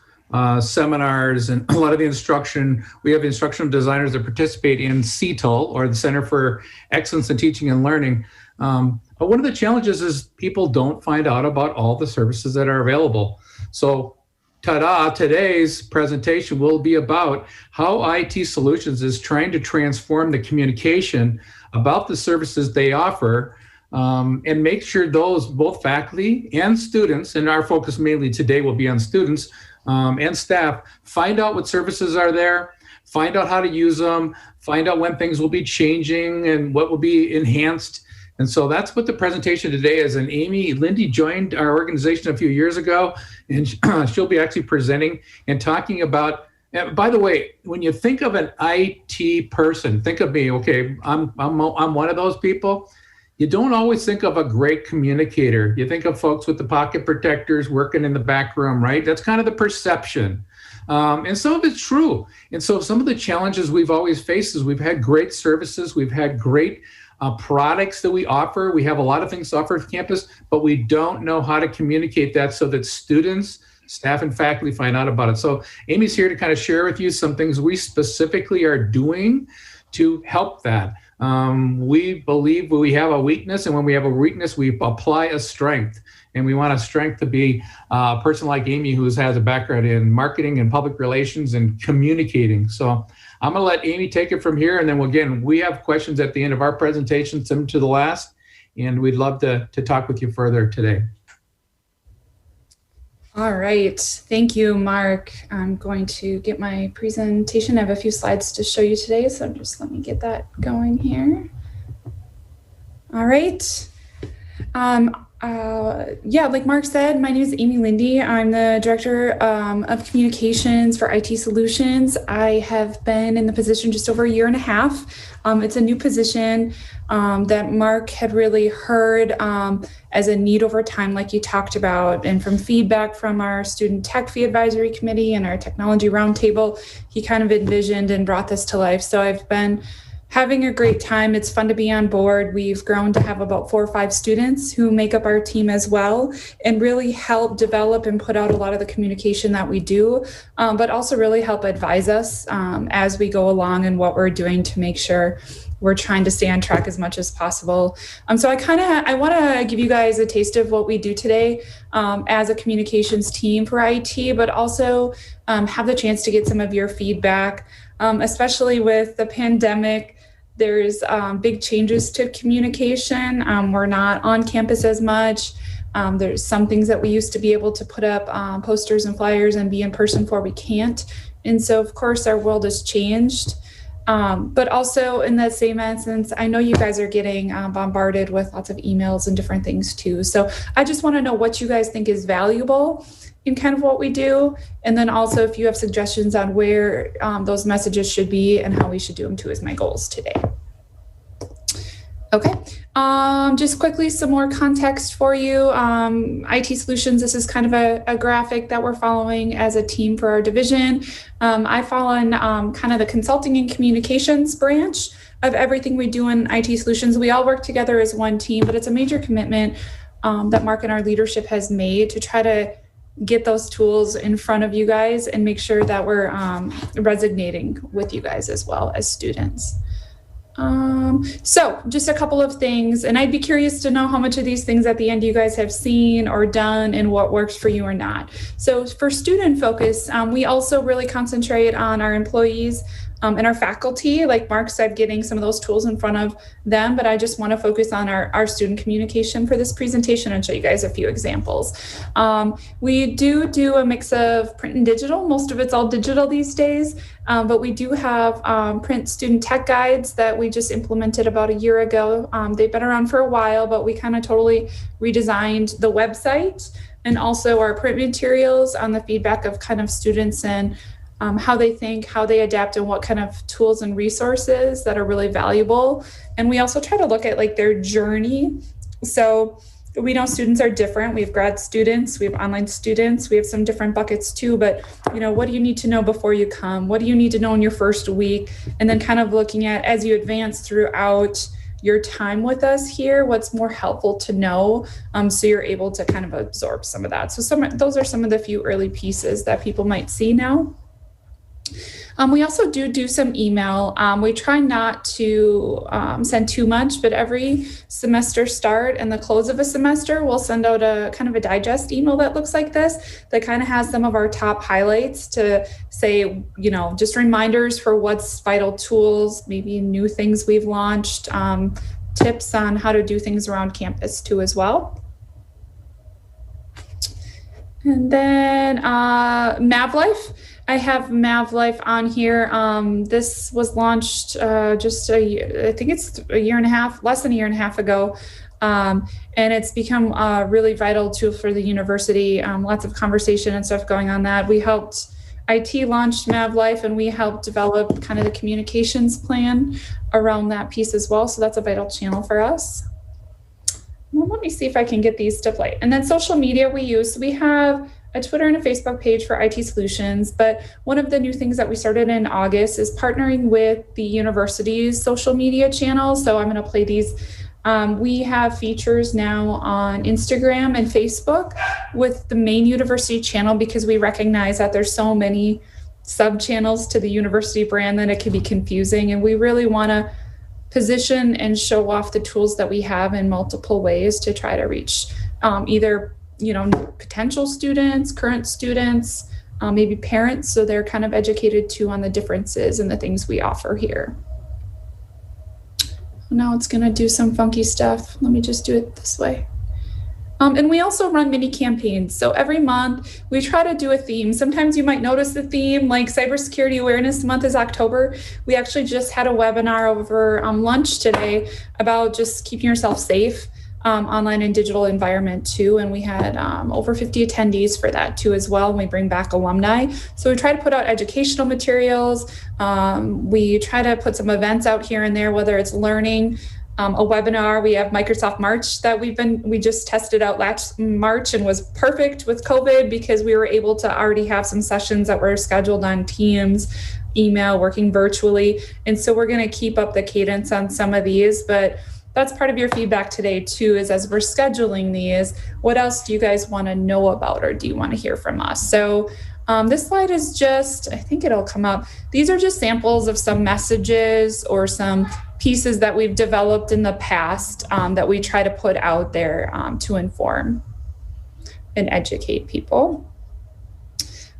seminars and a lot of the instruction. We have instructional designers that participate in CETL, or the Center for Excellence in Teaching and Learning. But one of the challenges is people don't find out about all the services that are available. So ta-da, today's presentation will be about how IT Solutions is trying to transform the communication about the services they offer, and make sure those, both faculty and students, and our focus mainly today will be on students and staff, find out what services are there, find out how to use them, find out when things will be changing and what will be enhanced. And so that's what the presentation today is. And Amy Lindy joined our organization a few years ago, and she'll be actually presenting and talking about. And by the way, when you think of an IT person, think of me. Okay, I'm one of those people. You don't always think of a great communicator. You think of folks with the pocket protectors working in the back room, right? That's kind of the perception. And some of it's true. And so some of the challenges we've always faced is we've had great services, we've had great products that we offer. We have a lot of things to offer at campus, but we don't know how to communicate that so that students, staff, and faculty find out about it. So Amy's here to kind of share with you some things we specifically are doing to help that. We believe we have a weakness, and when we have a weakness, we apply a strength. And we want a strength to be a person like Amy, who has a background in marketing and public relations and communicating. So I'm going to let Amy take it from here. And then we have questions at the end of our presentation, similar to the last, and we'd love to talk with you further today. All right. Thank you, Mark. I'm going to get my presentation. I have a few slides to show you today, so just let me get that going here. All right. Like Mark said, my name is Amy Lindy. I'm the Director of Communications for IT Solutions. I have been in the position just over a year and a half. It's a new position that Mark had really heard as a need over time, like you talked about, and from feedback from our Student Tech Fee Advisory Committee and our Technology Roundtable, he kind of envisioned and brought this to life. So I've been having a great time. It's fun to be on board. We've grown to have about 4 or 5 students who make up our team as well, and really help develop and put out a lot of the communication that we do, but also really help advise us as we go along and what we're doing to make sure we're trying to stay on track as much as possible. So I want to give you guys a taste of what we do today as a communications team for IT, but also have the chance to get some of your feedback, especially with the pandemic. There's big changes to communication. We're not on campus as much. There's some things that we used to be able to put up posters and flyers and be in person for, we can't. And so, of course, our world has changed. But also in that same essence, I know you guys are getting bombarded with lots of emails and different things too. So I just want to know what you guys think is valuable in kind of what we do. And then also if you have suggestions on where those messages should be and how we should do them too is my goals today. Okay, just quickly some more context for you. IT Solutions, this is kind of a graphic that we're following as a team for our division. I fall in kind of the consulting and communications branch of everything we do in IT Solutions. We all work together as one team, but it's a major commitment that Mark and our leadership has made to try to get those tools in front of you guys and make sure that we're resonating with you guys as well as students. So just a couple of things, and I'd be curious to know how much of these things at the end you guys have seen or done and what works for you or not. So for student focus, we also really concentrate on our employees and our faculty. Like Mark said, getting some of those tools in front of them, but I just want to focus on our student communication for this presentation and show you guys a few examples. We do a mix of print and digital. Most of it's all digital these days, but we do have print student tech guides that we just implemented about a year ago. They've been around for a while, but we kind of totally redesigned the website and also our print materials on the feedback of kind of students and how they think, how they adapt, and what kind of tools and resources that are really valuable. And we also try to look at like their journey. So we know students are different. We have grad students, we have online students, we have some different buckets too, but what do you need to know before you come? What do you need to know in your first week? And then kind of looking at, as you advance throughout your time with us here, what's more helpful to know, so you're able to kind of absorb some of that. So those are some of the few early pieces that people might see now. We also do some email. We try not to send too much, but every semester start and the close of a semester, we'll send out a kind of a digest email that looks like this, that kind of has some of our top highlights to say, just reminders for what's vital tools, maybe new things we've launched, tips on how to do things around campus too as well. And then MavLife. I have MavLife on here. This was launched just I think it's a year and a half, less than a year and a half ago. And it's become a really vital tool for the university. Lots of conversation and stuff going on that. We helped IT launch MavLife, and we helped develop kind of the communications plan around that piece as well. So that's a vital channel for us. Well, let me see if I can get these to play. And then social media we use. So we have a Twitter and a Facebook page for IT Solutions, but one of the new things that we started in August is partnering with the university's social media channels. So I'm going to play these. We have features now on Instagram and Facebook with the main university channel, because we recognize that there's so many sub-channels to the university brand that it can be confusing. And we really want to position and show off the tools that we have in multiple ways to try to reach either potential students, current students, maybe parents, so they're kind of educated too on the differences and the things we offer here. Now it's going to do some funky stuff. Let me just do it this way. And we also run mini campaigns. So every month we try to do a theme. Sometimes you might notice the theme, like Cybersecurity Awareness Month is October. We actually just had a webinar over lunch today about just keeping yourself safe. Online and digital environment too, and we had over 50 attendees for that too as well. And we bring back alumni, so we try to put out educational materials. We try to put some events out here and there, whether it's learning, a webinar. We have Microsoft March that we just tested out last March and was perfect with COVID, because we were able to already have some sessions that were scheduled on Teams, email, working virtually, and so we're going to keep up the cadence on some of these. But that's part of your feedback today too, is as we're scheduling these, what else do you guys want to know about, or do you want to hear from us? So this slide is just, I think it'll come up. These are just samples of some messages or some pieces that we've developed in the past that we try to put out there to inform and educate people.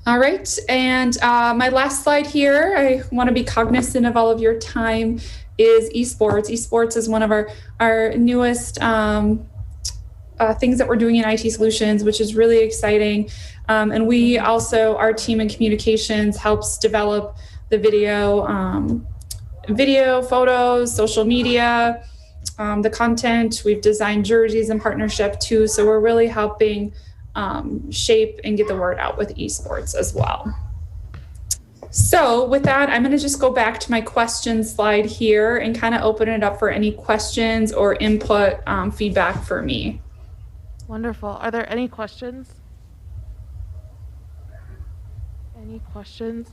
All right, and my last slide here, I want to be cognizant of all of your time, is esports. Esports is one of our newest things that we're doing in IT Solutions, which is really exciting. And we also, our team in communications helps develop the video, photos, social media, the content. We've designed jerseys in partnership too. So we're really helping shape and get the word out with esports as well. So with that, I'm going to just go back to my question slide here and kind of open it up for any questions or input, feedback for me. Wonderful. Are there any questions? Any questions?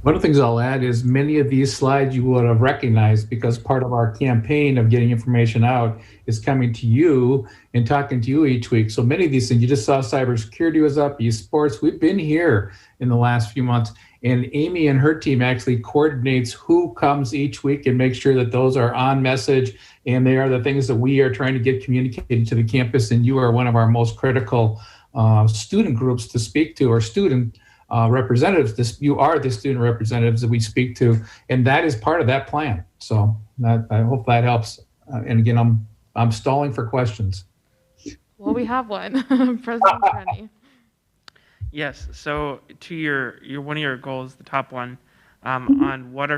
One of the things I'll add is many of these slides you would have recognized, because part of our campaign of getting information out is coming to you and talking to you each week. So many of these things, you just saw cybersecurity was up, esports. We've been here in the last few months, and Amy and her team actually coordinates who comes each week and makes sure that those are on message, and they are the things that we are trying to get communicated to the campus. And you are one of our most critical student groups to speak to, or student representatives. You are the student representatives that we speak to, and that is part of that plan. So that, I hope that helps. And again, I'm stalling for questions. Well, we have one. President Rennie. Yes. So to your one of your goals, the top one, on what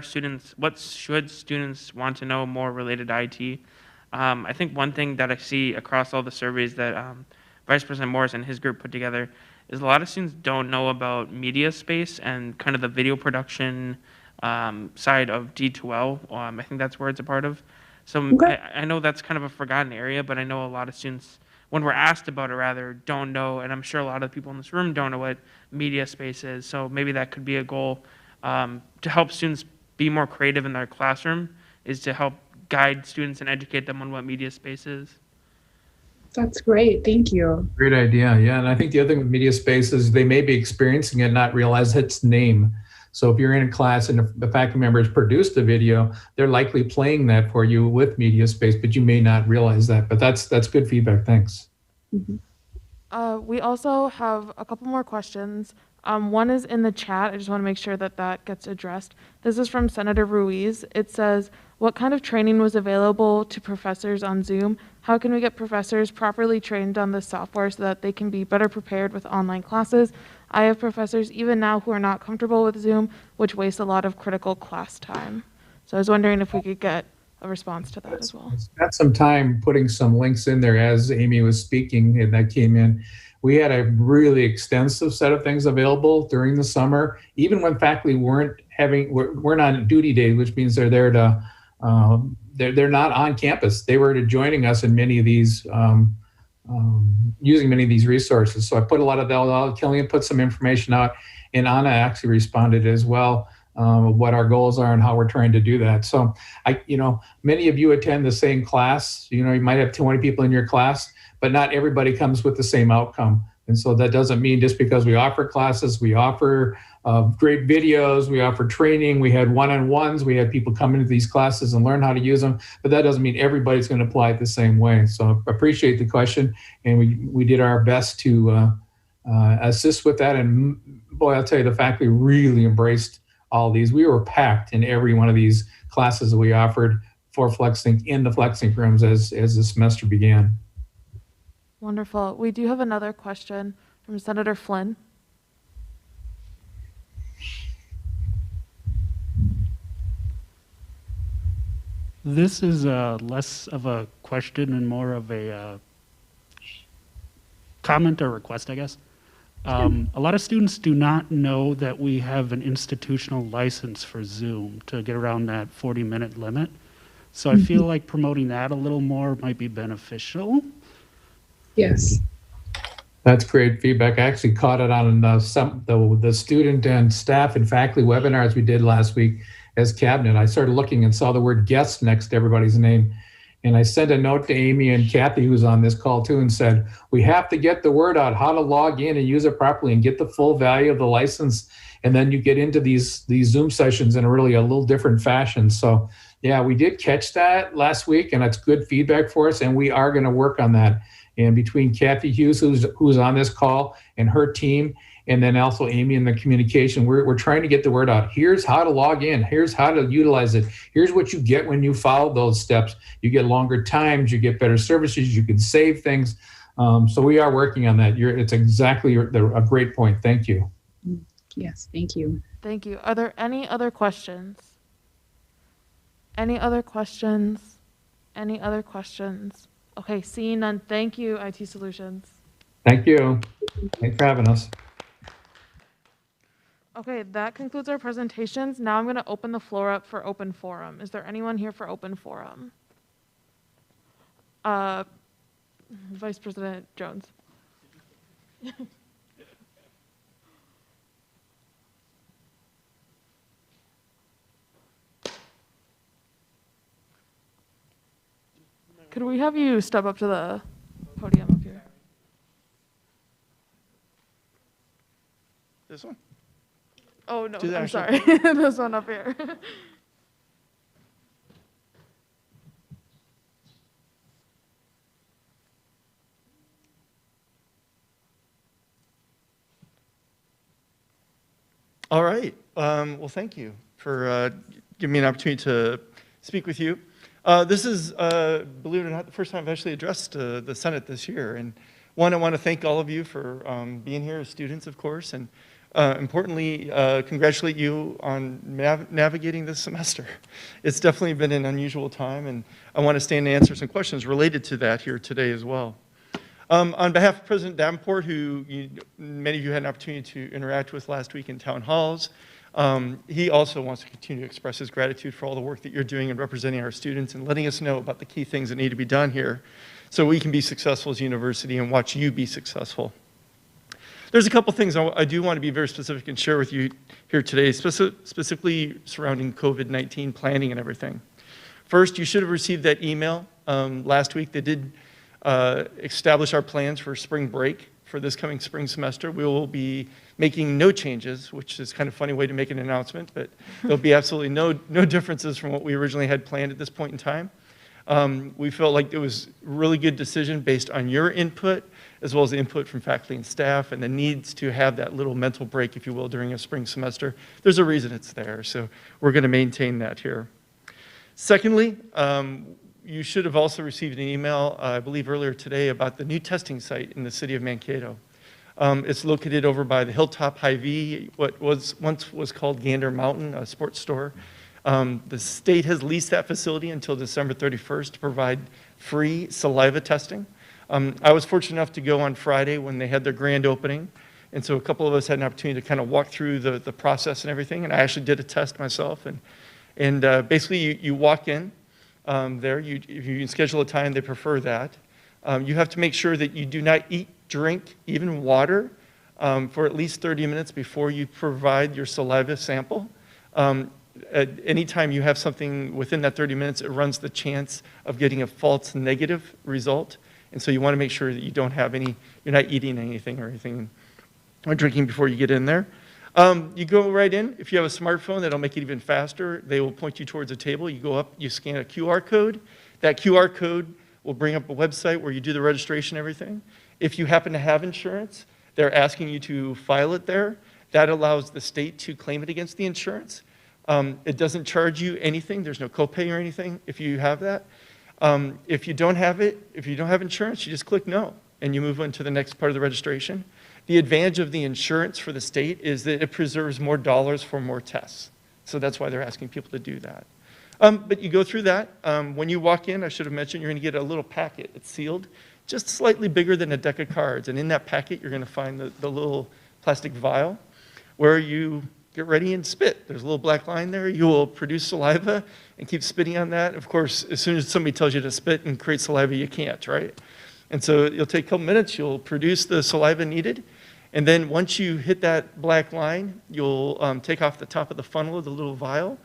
should students want to know more related to IT. I think one thing that I see across all the surveys that Vice President Morris and his group put together is a lot of students don't know about media space and kind of the video production side of D2L. I think that's where it's a part of. So I know that's kind of a forgotten area, but I know a lot of students, when we're asked about it rather, don't know, and I'm sure a lot of people in this room don't know what media space is. So maybe that could be a goal to help students be more creative in their classroom, is to help guide students and educate them on what media space is. That's great. Thank you. Great idea. Yeah. And I think the other thing with media space is they may be experiencing it and not realize its name. So if you're in a class and the faculty member has produced a video, they're likely playing that for you with media space, but you may not realize that. But that's good feedback. Thanks. We also have a couple more questions. One is in the chat. I just want to make sure that that gets addressed. This is from Senator Ruiz. It says, what kind of training was available to professors on Zoom? How can we get professors properly trained on this software so that they can be better prepared with online classes? I have professors even now who are not comfortable with Zoom, which wastes a lot of critical class time. So I was wondering if we could get a response to that as well. Spent some time putting some links in there as Amy was speaking, and that came in. We had a really extensive set of things available during the summer, even when faculty weren't on duty day, which means they're there to, they're not on campus. They were joining us in many of these, using many of these resources. So I put a lot of that out. Killian put some information out, and Anna actually responded as well. What our goals are and how we're trying to do that. So many of you attend the same class. You might have 20 people in your class, but not everybody comes with the same outcome. And so that doesn't mean just because we offer classes, we offer great videos, we offer training, we had one-on-ones, we had people come into these classes and learn how to use them, but that doesn't mean everybody's going to apply it the same way. So I appreciate the question, and we did our best to assist with that. And boy, I'll tell you, the faculty really embraced all these. We were packed in every one of these classes that we offered for FlexSync in the FlexSync rooms as the semester began. Wonderful. We do have another question from Senator Flynn. This is less of a question and more of a comment or request, I guess. A lot of students do not know that we have an institutional license for Zoom to get around that 40-minute limit. So I feel like promoting that a little more might be beneficial. Yes. That's great feedback. I actually caught it on the student and staff and faculty webinars we did last week as cabinet. I started looking and saw the word guest next to everybody's name. And I sent a note to Amy and Kathy, who's on this call too, and said, we have to get the word out how to log in and use it properly and get the full value of the license. And then you get into these Zoom sessions in a little different fashion. So yeah, we did catch that last week, and that's good feedback for us. And we are going to work on that. And between Kathy Hughes, who's on this call, and her team, and then also Amy in the communication, we're trying to get the word out. Here's how to log in. Here's how to utilize it. Here's what you get when you follow those steps. You get longer times, you get better services, you can save things. So we are working on that. It's exactly a great point. Thank you. Yes, thank you. Thank you. Are there any other questions? Any other questions? Any other questions? Okay, seeing none. Thank you, IT Solutions. Thank you. Thanks for having us. Okay, that concludes our presentations. Now I'm going to open the floor up for open forum. Is there anyone here for open forum? Vice President Jones. Could we have you step up to the podium up here? This one? Oh, no, Do that I'm actually. sorry. This one up here. All right. Well, thank you for giving me an opportunity to speak with you. This is, believe it or not, the first time I've actually addressed the Senate this year. And I want to thank all of you for being here as students, of course, and importantly, congratulate you on navigating this semester. It's definitely been an unusual time, and I want to stand and answer some questions related to that here today as well. On behalf of President Davenport, who many of you had an opportunity to interact with last week in town halls, he also wants to continue to express his gratitude for all the work that you're doing in representing our students and letting us know about the key things that need to be done here so we can be successful as a university and watch you be successful. There's a couple things I do want to be very specific and share with you here today, specifically surrounding COVID-19 planning and everything. First, you should have received that email last week. They did establish our plans for spring break for this coming spring semester. We will be making no changes, which is kind of a funny way to make an announcement, but there'll be absolutely no differences from what we originally had planned at this point in time. We felt like it was a really good decision based on your input, as well as the input from faculty and staff, and the needs to have that little mental break, if you will, during a spring semester. There's a reason it's there, so we're going to maintain that here. Secondly, you should have also received an email, I believe earlier today, about the new testing site in the city of Mankato. It's located over by the Hilltop Hy-Vee, what once was called Gander Mountain, a sports store. The state has leased that facility until December 31st to provide free saliva testing. I was fortunate enough to go on Friday when they had their grand opening, and so a couple of us had an opportunity to kind of walk through the process and everything, and I actually did a test myself. And basically, you walk in there, if you can schedule a time, they prefer that. You have to make sure that you do not eat, drink, even water for at least 30 minutes before you provide your saliva sample. At any time you have something within that 30 minutes, it runs the chance of getting a false negative result. And so you want to make sure that you don't have any, you're not eating anything or drinking before you get in there. You go right in. If you have a smartphone, that'll make it even faster. They will point you towards a table. You go up, you scan a QR code. That QR code will bring up a website where you do the registration and everything. If you happen to have insurance, they're asking you to file it there. That allows the state to claim it against the insurance. It doesn't charge you anything. There's no copay or anything if you have that. If you don't have it, if you don't have insurance, you just click no, and you move on to the next part of the registration. The advantage of the insurance for the state is that it preserves more dollars for more tests. So that's why they're asking people to do that. But you go through that. When you walk in, I should have mentioned, you're going to get a little packet. It's sealed, just slightly bigger than a deck of cards. And in that packet, you're going to find the little plastic vial where you get ready and spit. There's a little black line there. You will produce saliva and keep spitting on that. Of course, as soon as somebody tells you to spit and create saliva, you can't, right? And so you'll take a couple minutes, you'll produce the saliva needed, and then once you hit that black line, you'll take off the top of the funnel of the little vial,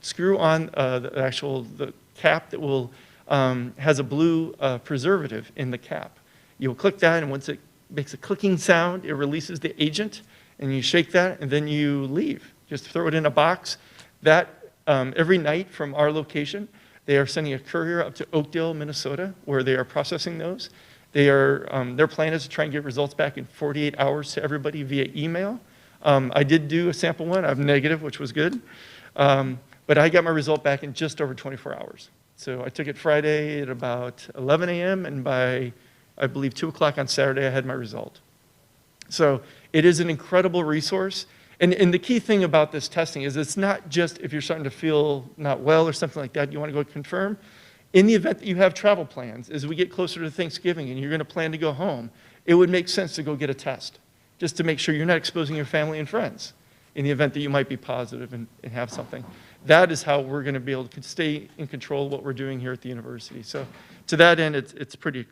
screw on the cap that will has a blue preservative in the cap. You'll click that, and once it makes a clicking sound, it releases the agent, and you shake that, and then you leave. Just throw it in a box. That every night from our location, they are sending a courier up to Oakdale, Minnesota, where they are processing those. They are, their plan is to try and get results back in 48 hours to everybody via email. I did do a sample one. I'm negative, which was good. But I got my result back in just over 24 hours. So I took it Friday at about 11 a.m. and by, I believe, 2 o'clock on Saturday, I had my result. So it is an incredible resource. And the key thing about this testing is it's not just if you're starting to feel not well or something like that, you want to go confirm. In the event that you have travel plans, as we get closer to Thanksgiving and you're going to plan to go home, it would make sense to go get a test, just to make sure you're not exposing your family and friends in the event that you might be positive and have something. That is how we're going to be able to stay in control of what we're doing here at the university. So to that end, it's pretty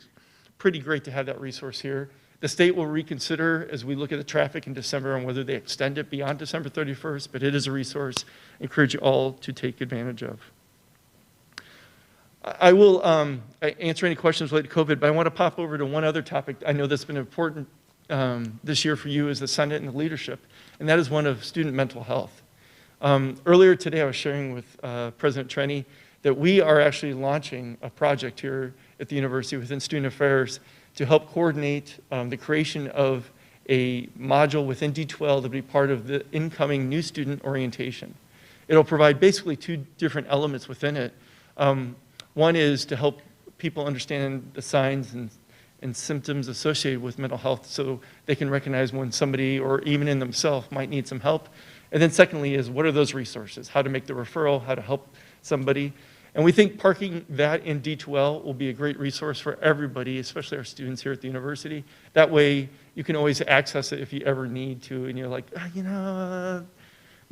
great to have that resource here. The state will reconsider as we look at the traffic in December on whether they extend it beyond December 31st, but it is a resource I encourage you all to take advantage of. I will answer any questions related to COVID, but I want to pop over to one other topic I know that's been important this year for you as the Senate and the leadership, and that is one of student mental health. Earlier today, I was sharing with President Trenny that we are actually launching a project here at the university within Student Affairs to help coordinate the creation of a module within D12 that will be part of the incoming new student orientation. It'll provide basically two different elements within it. One is to help people understand the signs and symptoms associated with mental health so they can recognize when somebody or even in themselves might need some help. And then secondly is what are those resources, how to make the referral, how to help somebody. And we think parking that in D2L will be a great resource for everybody, especially our students here at the university. That way, you can always access it if you ever need to, and you're like,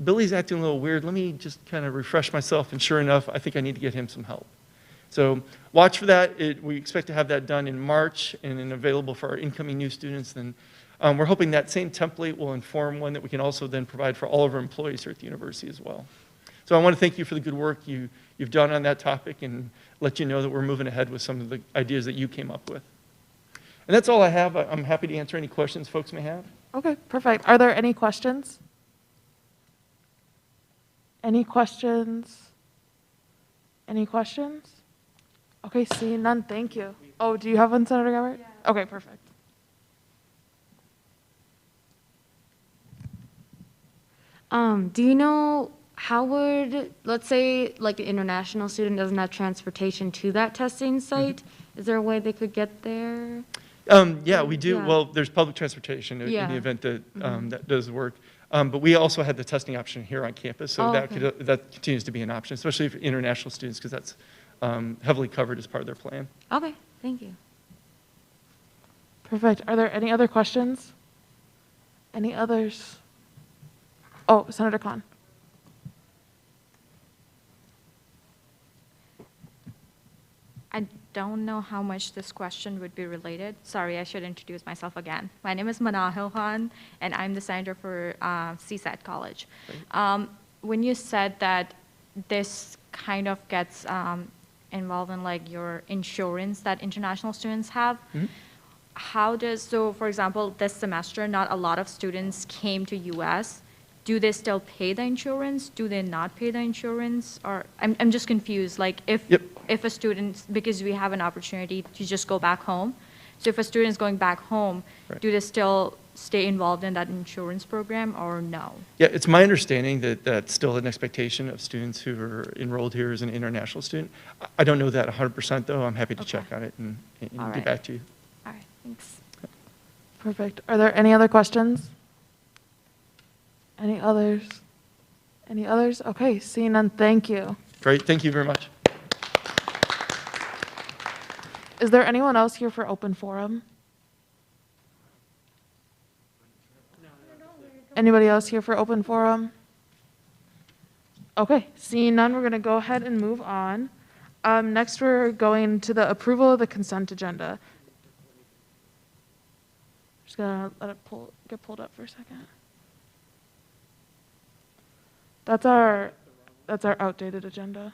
Billy's acting a little weird. Let me just kind of refresh myself, and sure enough, I think I need to get him some help. So watch for that. We expect to have that done in March and then available for our incoming new students. Then we're hoping that same template will inform one that we can also then provide for all of our employees here at the university as well. So I want to thank you for the good work you've done on that topic and let you know that we're moving ahead with some of the ideas that you came up with. And that's all I have. I'm happy to answer any questions folks may have. Okay, perfect. Are there any questions? Any questions? Any questions? Okay, seeing none, thank you. Oh, do you have one, Senator Gabbard? Yeah. Okay, perfect. Do you know how would, let's say, like an international student doesn't have transportation to that testing site? Is there a way they could get there? Yeah, we do. Yeah. Well, there's public transportation in the event that that does work. But we also had the testing option here on campus, so that continues to be an option, especially for international students, because that's heavily covered as part of their plan. Okay, thank you. Perfect. Are there any other questions? Any others? Oh, Senator Khan. I don't know how much this question would be related. Sorry, I should introduce myself again. My name is Manahil Khan, and I'm the senator for CSAT College. When you said that this kind of gets involved in like your insurance that international students have, how does, so for example, this semester, not a lot of students came to US. Do they still pay the insurance? Do they not pay the insurance? Or I'm just confused. Like if a student, because we have an opportunity to just go back home. So if a student is going back home, do they still stay involved in that insurance program or no? Yeah, it's my understanding that that's still an expectation of students who are enrolled here as an international student. I don't know that 100% though. I'm happy to check on it and get back to you. All right, thanks. Perfect. Are there any other questions? Any others? Any others? Okay, seeing none, thank you. Great, thank you very much. Is there anyone else here for open forum? Anybody else here for open forum? Okay, seeing none, we're gonna go ahead and move on. Next, we're going to the approval of the consent agenda. Just gonna let it get pulled up for a second. That's our outdated agenda.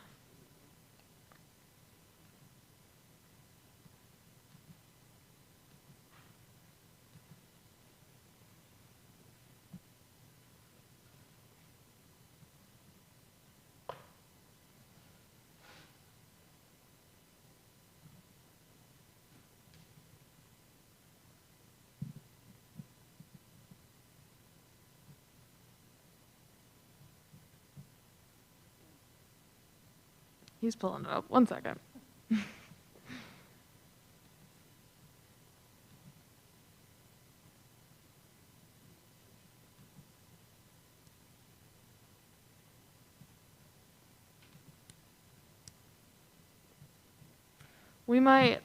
He's pulling it up. 1 second. We might,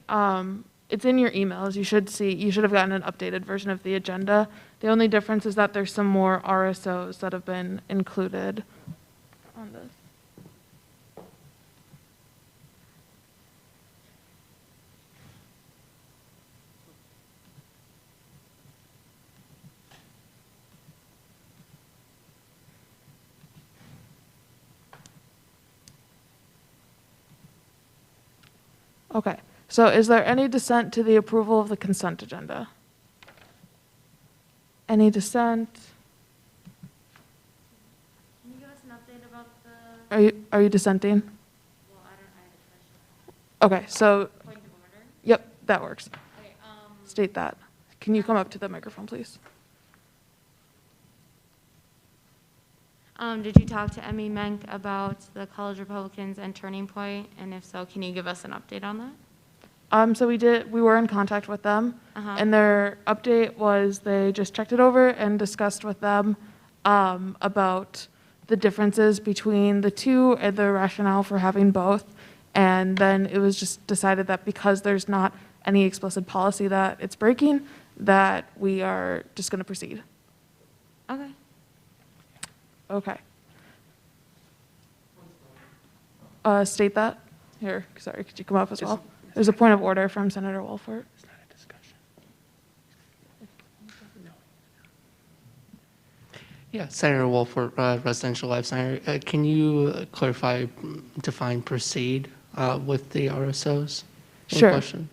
it's in your emails. You should have gotten an updated version of the agenda. The only difference is that there's some more RSOs that have been included on this. Okay, so is there any dissent to the approval of the consent agenda? Any dissent? Can you give us an update about the? Are you dissenting? Well, I have a question. Okay, so, Point of order? yep, that works. Okay, State that. Can you come up to the microphone, please? Did you talk to Emmy Menk about the College Republicans and Turning Point? And if so, can you give us an update on that? So we were in contact with them, and their update was they just checked it over and discussed with them about the differences between the two and the rationale for having both. And then it was just decided that because there's not any explicit policy that it's breaking, that we are just going to proceed. Okay. Okay. State that. Here, sorry, could you come up as well? There's a point of order from Senator Wolford. Yeah, Senator Wolford, Residential Life Center. Can you clarify, define proceed with the RSOs? Any Sure. question?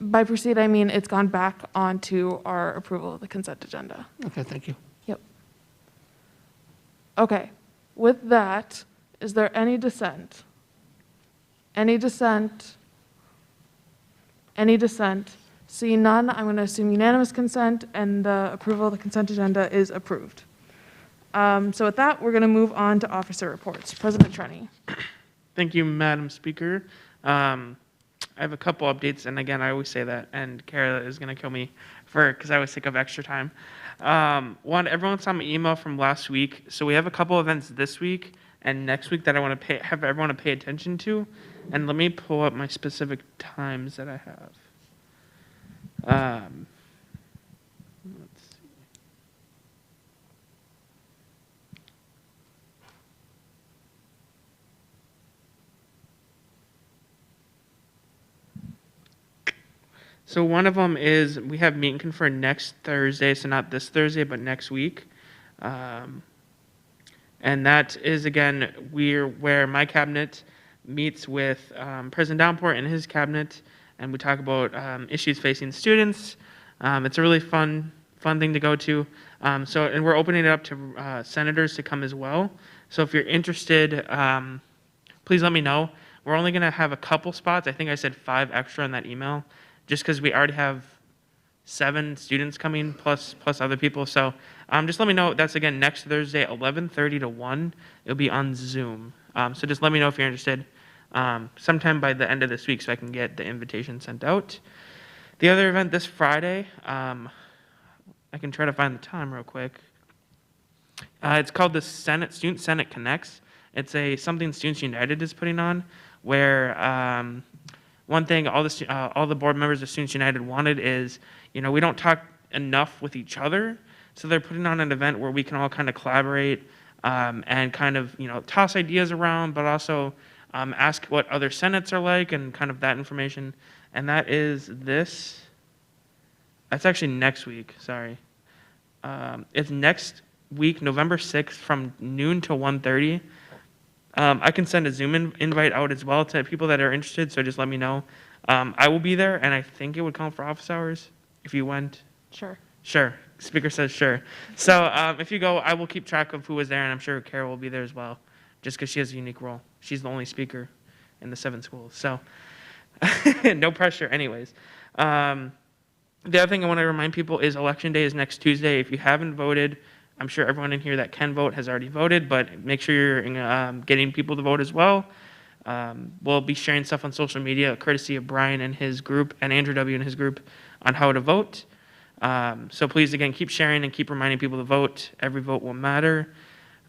By proceed, I mean it's gone back onto our approval of the consent agenda. Okay, thank you. Yep. Okay, with that, is there any dissent? Any dissent? Any dissent? Seeing none, I'm going to assume unanimous consent, and the approval of the consent agenda is approved. So with that, we're going to move on to officer reports. President Trenny. Thank you, Madam Speaker. I have a couple updates, and again, I always say that, and Kara is going to kill me because I always think of extra time. One, everyone saw my email from last week, so we have a couple events this week and next week that I want to have everyone to pay attention to, and let me pull up my specific times that I have. Let's see. So one of them is we have meet and confer next Thursday, so not this Thursday, but next week. And that is, again, where my cabinet meets with President Downport and his cabinet, and we talk about issues facing students. It's a really fun thing to go to. And we're opening it up to senators to come as well. So if you're interested, please let me know. We're only going to have a couple spots. I think I said 5 extra in that email, just because we already have 7 students coming plus other people. So just let me know. That's, again, next Thursday, 11:30 to 1. It'll be on Zoom. So just let me know if you're interested sometime by the end of this week so I can get the invitation sent out. The other event this Friday, I can try to find the time real quick. It's called the Student Senate Connects. It's something Students United is putting on where one thing all the board members of Students United wanted is, we don't talk enough with each other. So they're putting on an event where we can all kind of collaborate and kind of, toss ideas around, but also ask what other senates are like and kind of that information. And that is this. That's actually next week, sorry. It's next week, November 6th from noon to 1:30. I can send a Zoom invite out as well to people that are interested, so just let me know. I will be there, and I think it would count for office hours if you went. Sure. Sure. Speaker says sure. So if you go, I will keep track of who was there, and I'm sure Carol will be there as well, just because she has a unique role. She's the only speaker in the 7 schools, so no pressure anyways. The other thing I want to remind people is Election Day is next Tuesday. If you haven't voted, I'm sure everyone in here that can vote has already voted, but make sure you're getting people to vote as well. We'll be sharing stuff on social media, courtesy of Brian and his group, and Andrew W. and his group, on how to vote. So please, again, keep sharing and keep reminding people to vote. Every vote will matter.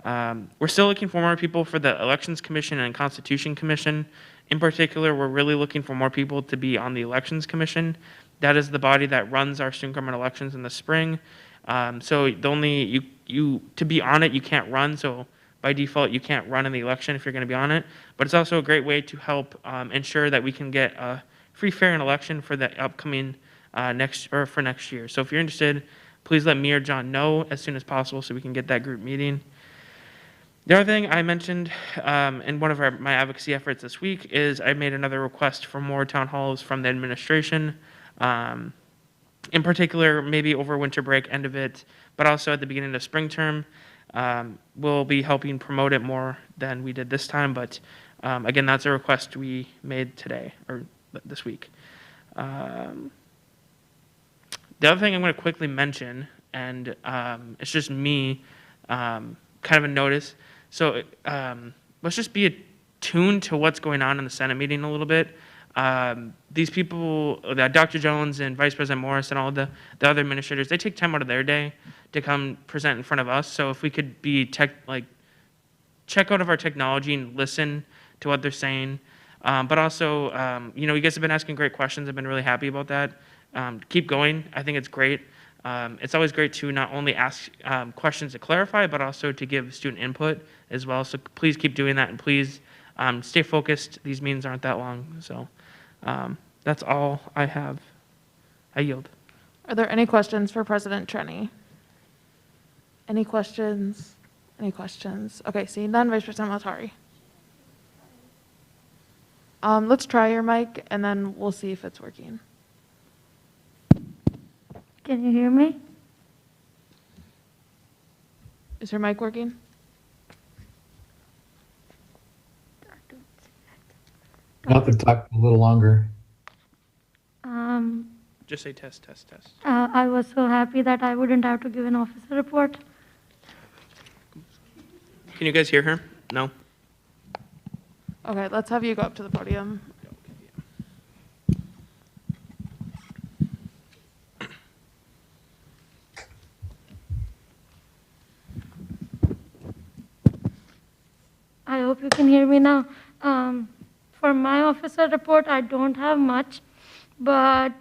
We're still looking for more people for the Elections Commission and Constitution Commission. In particular, we're really looking for more people to be on the Elections Commission. That is the body that runs our student government elections in the spring. So to be on it, you can't run. So by default, you can't run in the election if you're going to be on it. But it's also a great way to help ensure that we can get a free, fair election for the upcoming next year. So if you're interested, please let me or John know as soon as possible so we can get that group meeting. The other thing I mentioned in one of my advocacy efforts this week is I made another request for more town halls from the administration. In particular, maybe over winter break, end of it, but also at the beginning of spring term. We'll be helping promote it more than we did this time, but again, that's a request we made today, or this week. The other thing I'm going to quickly mention, and it's just me, kind of a notice. So let's just be attuned to what's going on in the Senate meeting a little bit. These people, Dr. Jones and Vice President Morris and all the other administrators, they take time out of their day to come present in front of us. So if we could be check out of our technology and listen to what they're saying. But also, you guys have been asking great questions. I've been really happy about that. Keep going. I think it's great. It's always great to not only ask questions to clarify, but also to give student input as well. So please keep doing that, and please stay focused. These meetings aren't that long. So that's all I have. I yield. Are there any questions for President Trenny? Any questions? Any questions? Okay, seeing none, Vice President Maltari. Let's try your mic, and then we'll see if it's working. Can you hear me? Is your mic working? You'll have to talk a little longer. Just say test, test, test. I was so happy that I wouldn't have to give an officer report. Can you guys hear her? No? Okay, let's have you go up to the podium. I hope you can hear me now. For my officer report, I don't have much, but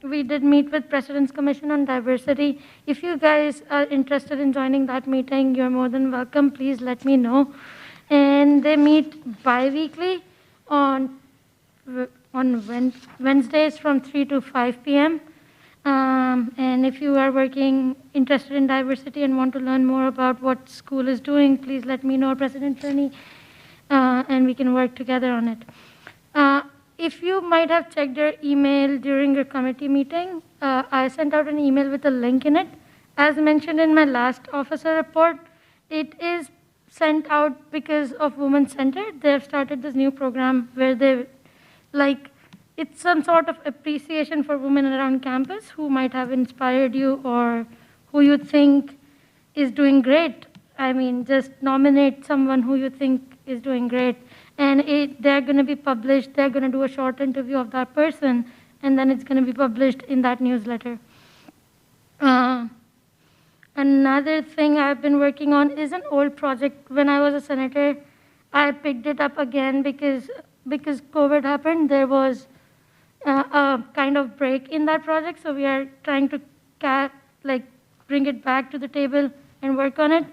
we did meet with President's Commission on Diversity. If you guys are interested in joining that meeting, you're more than welcome. Please let me know. And they meet bi-weekly on Wednesdays from 3 to 5 p.m. And if you are interested in diversity and want to learn more about what school is doing, please let me know, President Trenny, and we can work together on it. If you might have checked your email during your committee meeting, I sent out an email with a link in it. As mentioned in my last officer report, it is sent out because of Women Centered. They have started this new program where it's some sort of appreciation for women around campus who might have inspired you or who you think is doing great. I mean, just nominate someone who you think is doing great. And they're going to be published. They're going to do a short interview of that person, and then it's going to be published in that newsletter. Another thing I've been working on is an old project. When I was a senator, I picked it up again because COVID happened. There was a kind of break in that project, so we are trying to bring it back to the table and work on it.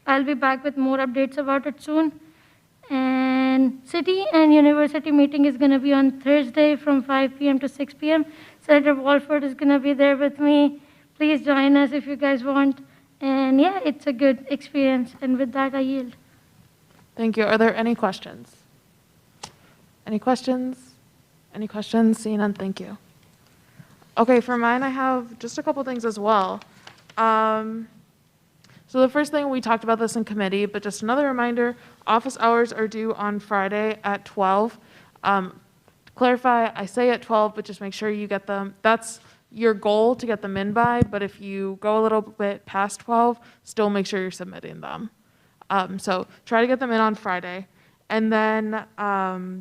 I'll be back with more updates about it soon. And city and university meeting is going to be on Thursday from 5 p.m. to 6 p.m. Senator Walford is going to be there with me. Please join us if you guys want. And yeah, it's a good experience. And with that, I yield. Thank you. Are there any questions? Any questions? Any questions? Seeing none, thank you. Okay, for mine, I have just a couple things as well. So the first thing, we talked about this in committee, but just another reminder, office hours are due on Friday at 12. To clarify, I say at 12, but just make sure you get them. That's your goal to get them in by, but if you go a little bit past 12, still make sure you're submitting them. So try to get them in on Friday. And then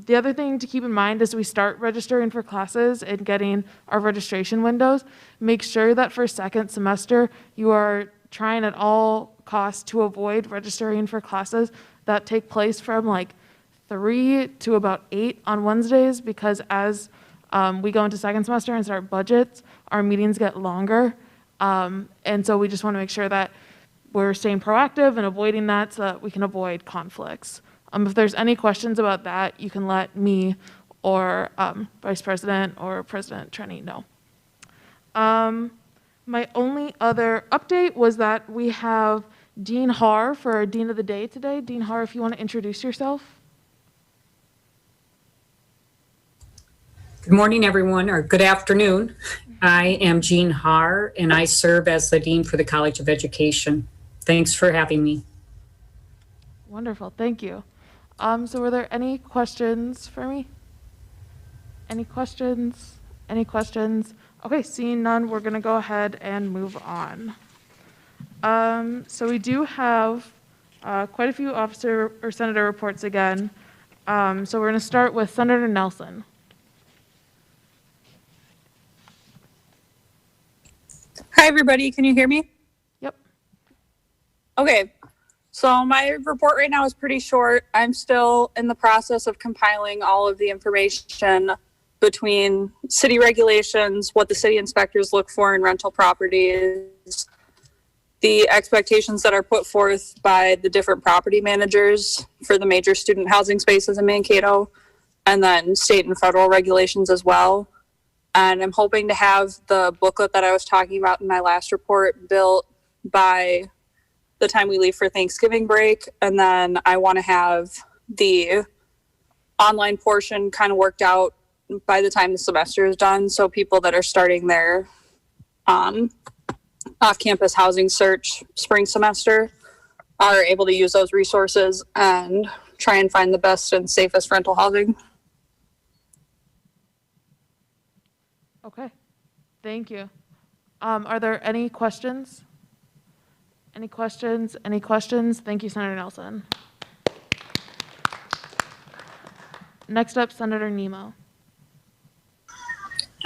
the other thing to keep in mind as we start registering for classes and getting our registration windows, make sure that for second semester you are trying at all costs to avoid registering for classes that take place from like 3 to about 8 on Wednesdays, because as we go into second semester and start budgets, our meetings get longer. And so we just want to make sure that we're staying proactive and avoiding that so that we can avoid conflicts. If there's any questions about that, you can let me or Vice President or President Trenny know. My only other update was that we have Dean Haar for our Dean of the Day today. Dean Haar, if you want to introduce yourself. Good morning, everyone, or good afternoon. I am Jean Haar, and I serve as the Dean for the College of Education. Thanks for having me. Wonderful, thank you. So were there any questions for me? Any questions? Any questions? Okay, seeing none, we're gonna go ahead and move on. So we do have quite a few officer or senator reports again. So we're gonna start with Senator Nelson. Hi, everybody. Can you hear me? Yep. Okay. So my report right now is pretty short. I'm still in the process of compiling all of the information between city regulations, what the city inspectors look for in rental properties, the expectations that are put forth by the different property managers for the major student housing spaces in Mankato, and then state and federal regulations as well. And I'm hoping to have the booklet that I was talking about in my last report built by the time we leave for Thanksgiving break. And then I want to have the online portion kind of worked out by the time the semester is done. So people that are starting their off-campus housing search spring semester are able to use those resources and try and find the best and safest rental housing. Okay, thank you. Are there any questions? Any questions? Any questions? Thank you, Senator Nelson. Next up, Senator Nemo.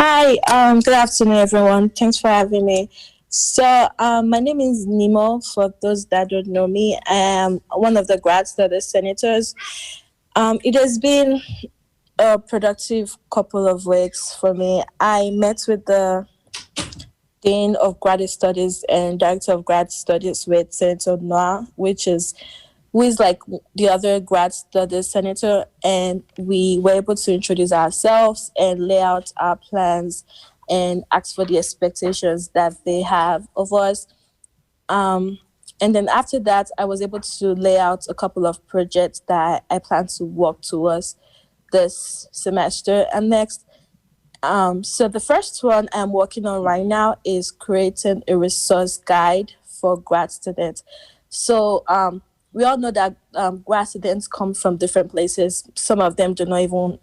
Hi, good afternoon, everyone. Thanks for having me. So, my name is Nemo. For those that don't know me, I am one of the grad studies senators. It has been a productive couple of weeks for me. I met with the Dean of Graduate Studies and Director of Grad Studies with Senator Noah, who is like the other grad studies senator, and we were able to introduce ourselves and lay out our plans and ask for the expectations that they have of us. And then after that, I was able to lay out a couple of projects that I plan to work towards this semester and next. So the first one I'm working on right now is creating a resource guide for grad students. So we all know that grad students come from different places. Some of them do not even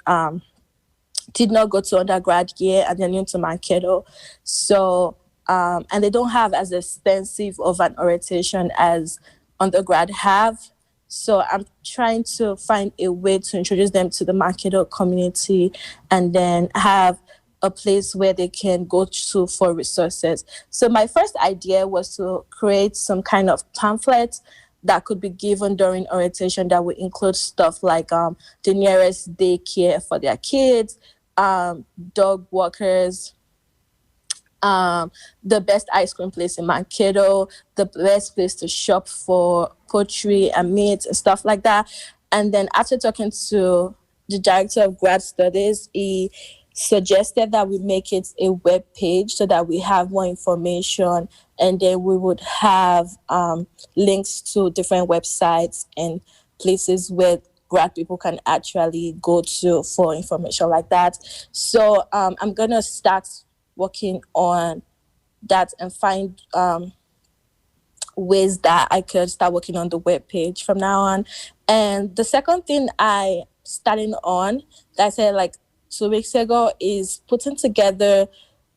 did not go to undergrad year and they're new to Mankato. So and they don't have as extensive of an orientation as undergrad have. So I'm trying to find a way to introduce them to the Mankato community and then have a place where they can go to for resources. So my first idea was to create some kind of pamphlet that could be given during orientation that would include stuff like the nearest daycare for their kids, dog walkers, the best ice cream place in Mankato, the best place to shop for poultry and meat and stuff like that. And then after talking to the Director of Grad Studies, he suggested that we make it a web page so that we have more information, and then we would have links to different websites and places where grad people can actually go to for information like that. So I'm going to start working on that and find ways that I could start working on the web page from now on. And the second thing I starting on that I said like 2 weeks ago is putting together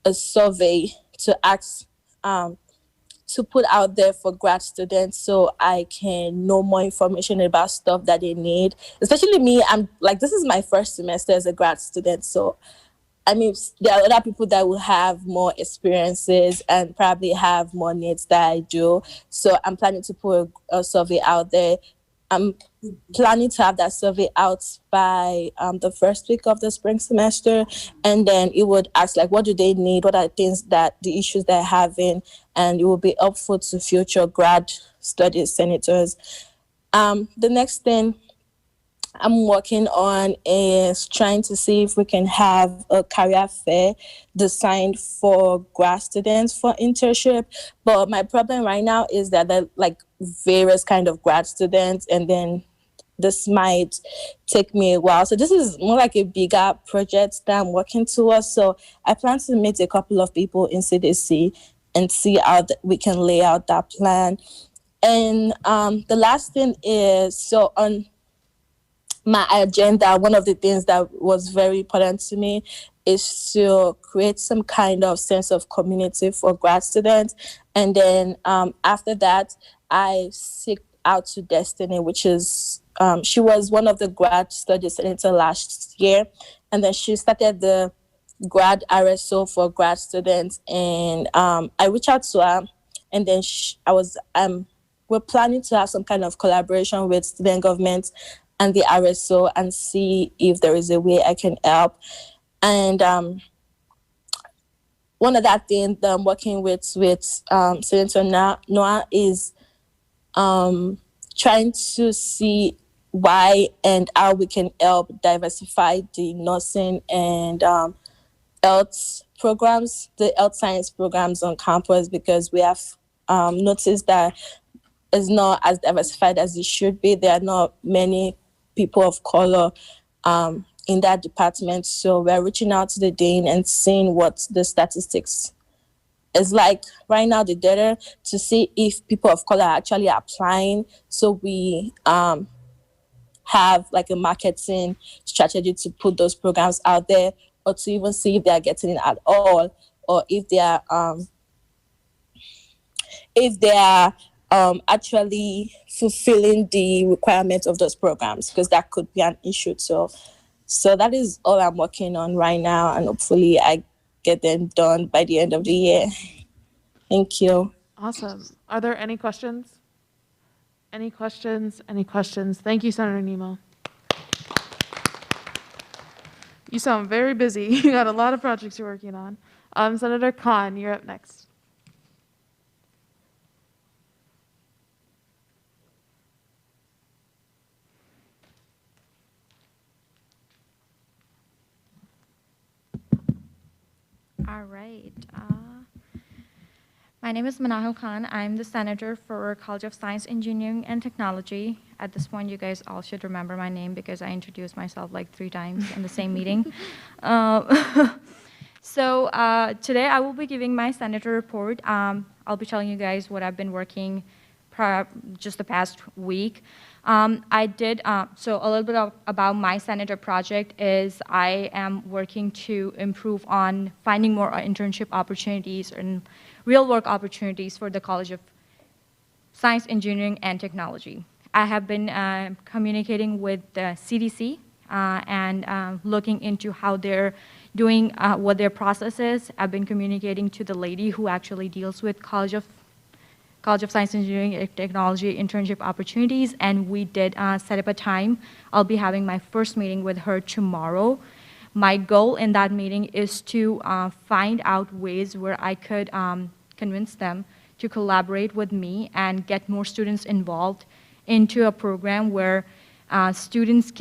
a survey to ask to put out there for grad students so I can know more information about stuff that they need. Especially me, I'm like, this is my first semester as a grad student. So, I mean, there are other people that will have more experiences and probably have more needs that I do. So I'm planning to put a survey out there. I'm planning to have that survey out by the first week of the spring semester. And then it would ask, like, what do they need? What are the issues they're having? And it will be helpful to future grad studies senators. The next thing I'm working on is trying to see if we can have a career fair designed for grad students for internship. But my problem right now is that there are like various kind of grad students, and then this might take me a while. So this is more like a bigger project that I'm working towards. So I plan to meet a couple of people in CDC and see how we can lay out that plan. And the last thing is, so on my agenda, one of the things that was very important to me is to create some kind of sense of community for grad students. And then after that, I seek out to Destiny, which is, she was one of the grad studies senator last year. And then she started the grad RSO for grad students. And I reached out to her, and then we're planning to have some kind of collaboration with student government and the RSO and see if there is a way I can help. And one of that things that I'm working with Senator Noah is trying to see why and how we can help diversify the nursing and health programs, the health science programs on campus, because we have noticed that it's not as diversified as it should be. There are not many people of color in that department. So we're reaching out to the dean and seeing what the statistics is like right now, the data, to see if people of color are actually applying. So we have like a marketing strategy to put those programs out there, or to even see if they are getting it at all, or if they are actually fulfilling the requirements of those programs, because that could be an issue. So that is all I'm working on right now, and hopefully I get them done by the end of the year. Thank you. Awesome. Are there any questions? Any questions? Any questions? Thank you, Senator Nemo. You sound very busy. You got a lot of projects you're working on. Senator Khan, you're up next. All right. My name is Manahal Khan. I'm the senator for College of Science, Engineering, and Technology. At this point, you guys all should remember my name because I introduced myself like 3 times in the same meeting. So today I will be giving my senator report. I'll be telling you guys what I've been working just the past week. So a little bit about my senator project is I am working to improve on finding more internship opportunities and real work opportunities for the College of Science, Engineering, and Technology. I have been communicating with the CDC and looking into how they're doing, what their process is. I've been communicating to the lady who actually deals with College of Science, Engineering, and Technology internship opportunities, and we did set up a time. I'll be having my first meeting with her tomorrow. My goal in that meeting is to find out ways where I could convince them to collaborate with me and get more students involved into a program where students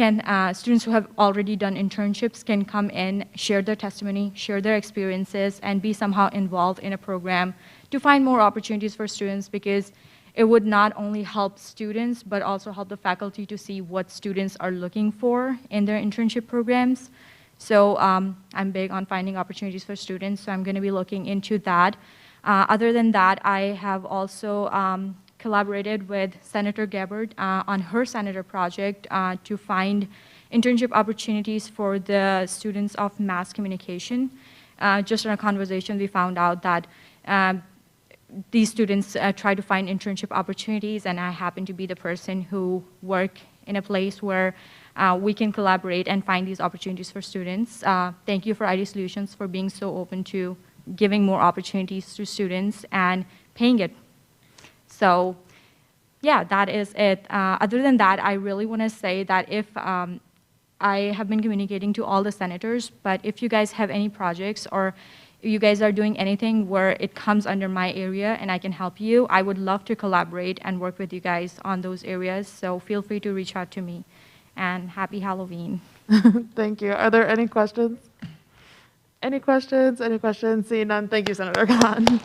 who have already done internships can come in, share their testimony, share their experiences, and be somehow involved in a program to find more opportunities for students, because it would not only help students, but also help the faculty to see what students are looking for in their internship programs. So I'm big on finding opportunities for students, so I'm going to be looking into that. Other than that, I have also collaborated with Senator Gabbard on her senator project to find internship opportunities for the students of mass communication. Just in a conversation, we found out that these students try to find internship opportunities, and I happen to be the person who work in a place where we can collaborate and find these opportunities for students. Thank you for ID Solutions for being so open to giving more opportunities to students and paying it. So yeah, that is it. Other than that, I really want to say that if I have been communicating to all the senators, but if you guys have any projects or you guys are doing anything where it comes under my area and I can help you, I would love to collaborate and work with you guys on those areas. So feel free to reach out to me. And happy Halloween. Thank you. Are there any questions? Any questions? Any questions? Seeing none, thank you, Senator Khan.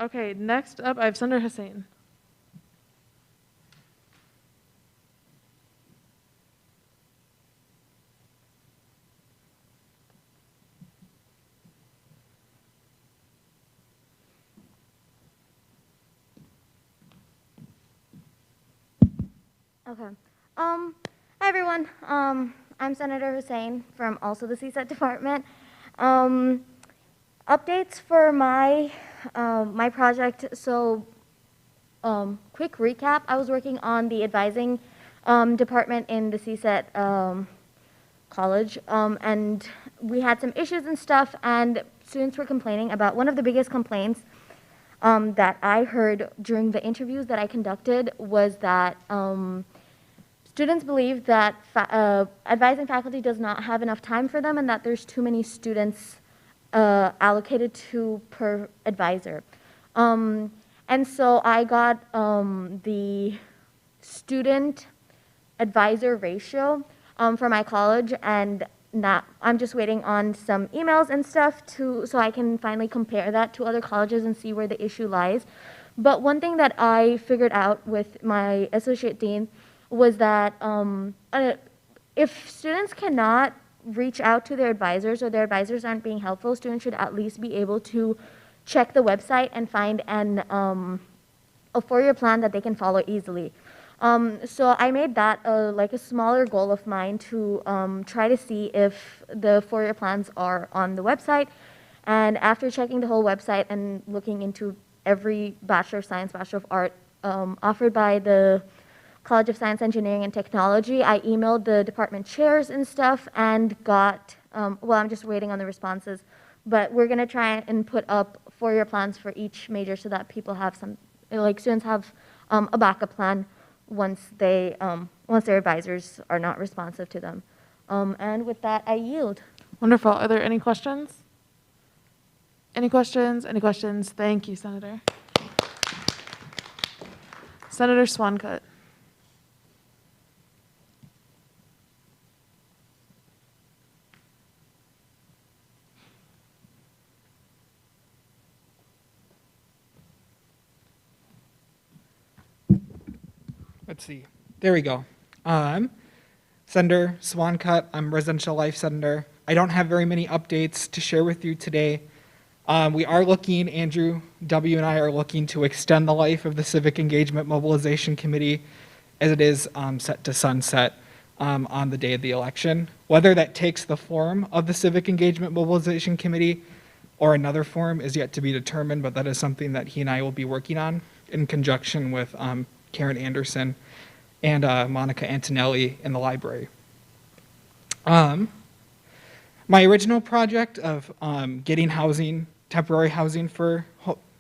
Okay, next up, I have Senator Hussain. Okay. Hi everyone. I'm Senator Hussain from also the CSET department. Updates for my my project. So, quick recap. I was working on the advising department in the CSET college, and we had some issues and stuff, and students were complaining about one of the biggest complaints that I heard during the interviews that I conducted was that students believe that advising faculty does not have enough time for them and that there's too many students allocated to per advisor. And so I got the student advisor ratio for my college, and I'm just waiting on some emails and stuff so I can finally compare that to other colleges and see where the issue lies. But one thing that I figured out with my associate dean was that if students cannot reach out to their advisors or their advisors aren't being helpful, students should at least be able to check the website and find a four-year plan that they can follow easily. So I made that like a smaller goal of mine to try to see if the four-year plans are on the website. And after checking the whole website and looking into every Bachelor of Science, Bachelor of Art offered by the College of Science, Engineering, and Technology, I emailed the department chairs and stuff and got, well, I'm just waiting on the responses, but we're gonna try and put up four-year plans for each major so that people have some, like students have a backup plan once their advisors are not responsive to them. And with that, I yield. Wonderful. Are there any questions? Any questions? Any questions? Thank you, Senator. Senator Swancutt. Let's see. There we go. Senator Swancutt. I'm Residential Life Senator. I don't have very many updates to share with you today. We are looking, Andrew W. and I are looking to extend the life of the Civic Engagement Mobilization Committee as it is set to sunset on the day of the election. Whether that takes the form of the Civic Engagement Mobilization Committee or another form is yet to be determined, but that is something that he and I will be working on in conjunction with Karen Anderson and Monica Antonelli in the library. My original project of getting housing, temporary housing for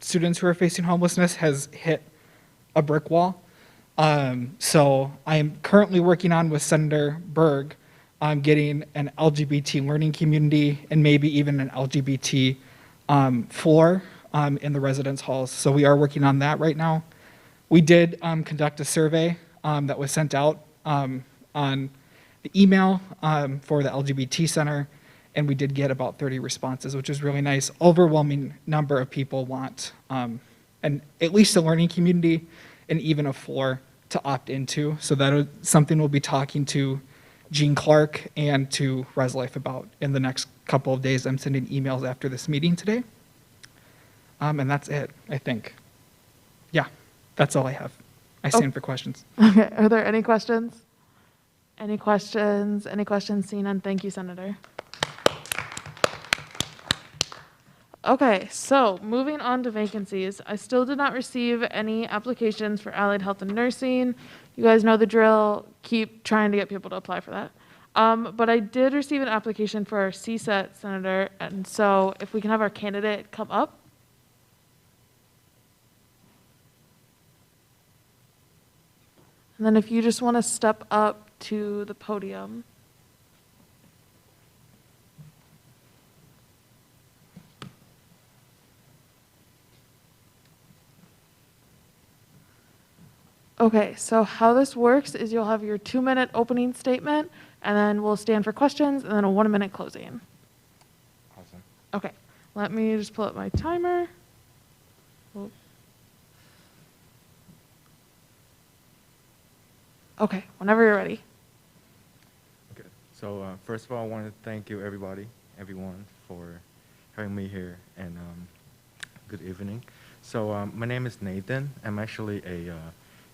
students who are facing homelessness has hit a brick wall. So I am currently working on with Senator Berg on getting an LGBT learning community and maybe even an LGBT floor in the residence halls. So we are working on that right now. We did conduct a survey that was sent out on the email for the LGBT Center, and we did get about 30 responses, which is really nice. Overwhelming number of people want at least a learning community and even a floor to opt into. So that is something we'll be talking to Jean Clark and to Res Life about in the next couple of days. I'm sending emails after this meeting today. And that's it, I think. Yeah. That's all I have. I stand for questions. Okay. Are there any questions? Any questions? Any questions? Seeing none. Thank you, Senator. Okay, so moving on to vacancies. I still did not receive any applications for allied health and nursing. You guys know the drill. Keep trying to get people to apply for that. But I did receive an application for our CSET, Senator, and so if we can have our candidate come up. And then if you just want to step up to the podium. Okay, so how this works is you'll have your 2-minute opening statement, and then we'll stand for questions, and then a 1-minute closing. Awesome. Okay, let me just pull up my timer. Whoop. Okay, whenever you're ready. Okay. So first of all, I want to thank you, everyone, for having me here, and good evening. So my name is Nathan. I'm actually a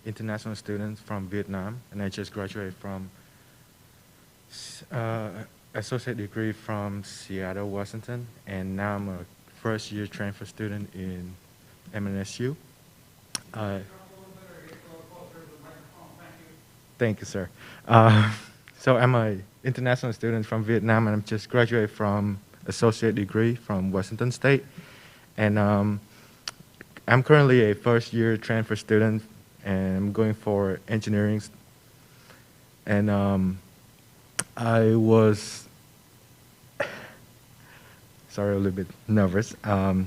international student from Vietnam, and I just graduated from associate degree from Seattle, Washington, and now I'm a first-year transfer student in MNSU. Thank you, sir. So I'm an international student from Vietnam, and I'm just graduated from associate degree from Washington State. And I'm currently a first-year transfer student, and I'm going for engineering. And I was, sorry, a little bit nervous. I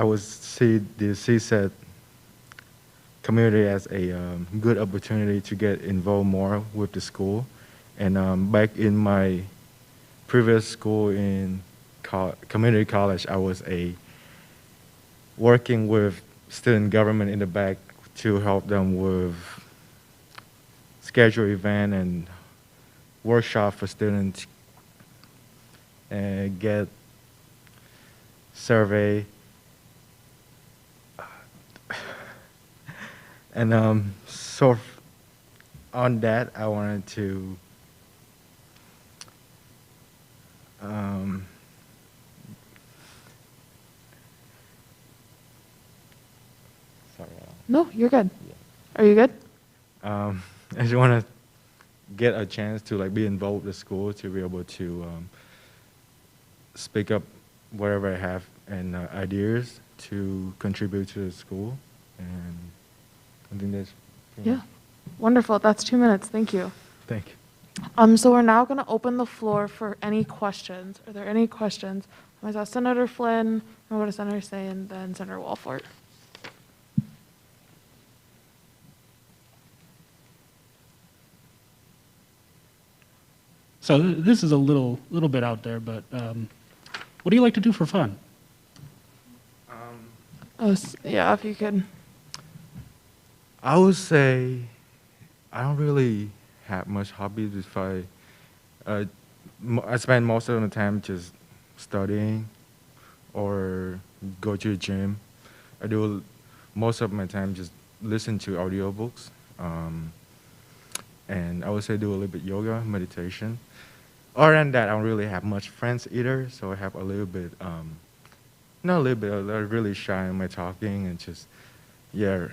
was see the CSET community as a good opportunity to get involved more with the school. And back in my previous school in community college, I was working with student government in the back to help them with schedule event and workshop for students and get survey. And so on that, I wanted to sorry. No, you're good. Are you good? I just want to get a chance to like be involved with the school to be able to speak up whatever I have and ideas to contribute to the school, and I think that's pretty Yeah. much. Wonderful. That's 2 minutes. Thank you. Thank you. So we're now going to open the floor for any questions. Are there any questions? I saw Senator Flynn, I'm going to Senator Sain, then Senator Walford. So this is a little bit out there, but what do you like to do for fun? Yeah, if you could. I would say I don't really have much hobbies. If I spend most of the time just studying or go to the gym. I do most of my time just listen to audiobooks. And I would say do a little bit yoga, meditation. Other than that, I don't really have much friends either, so I have a little bit, not a little bit, I'm really shy in my talking and just, yeah,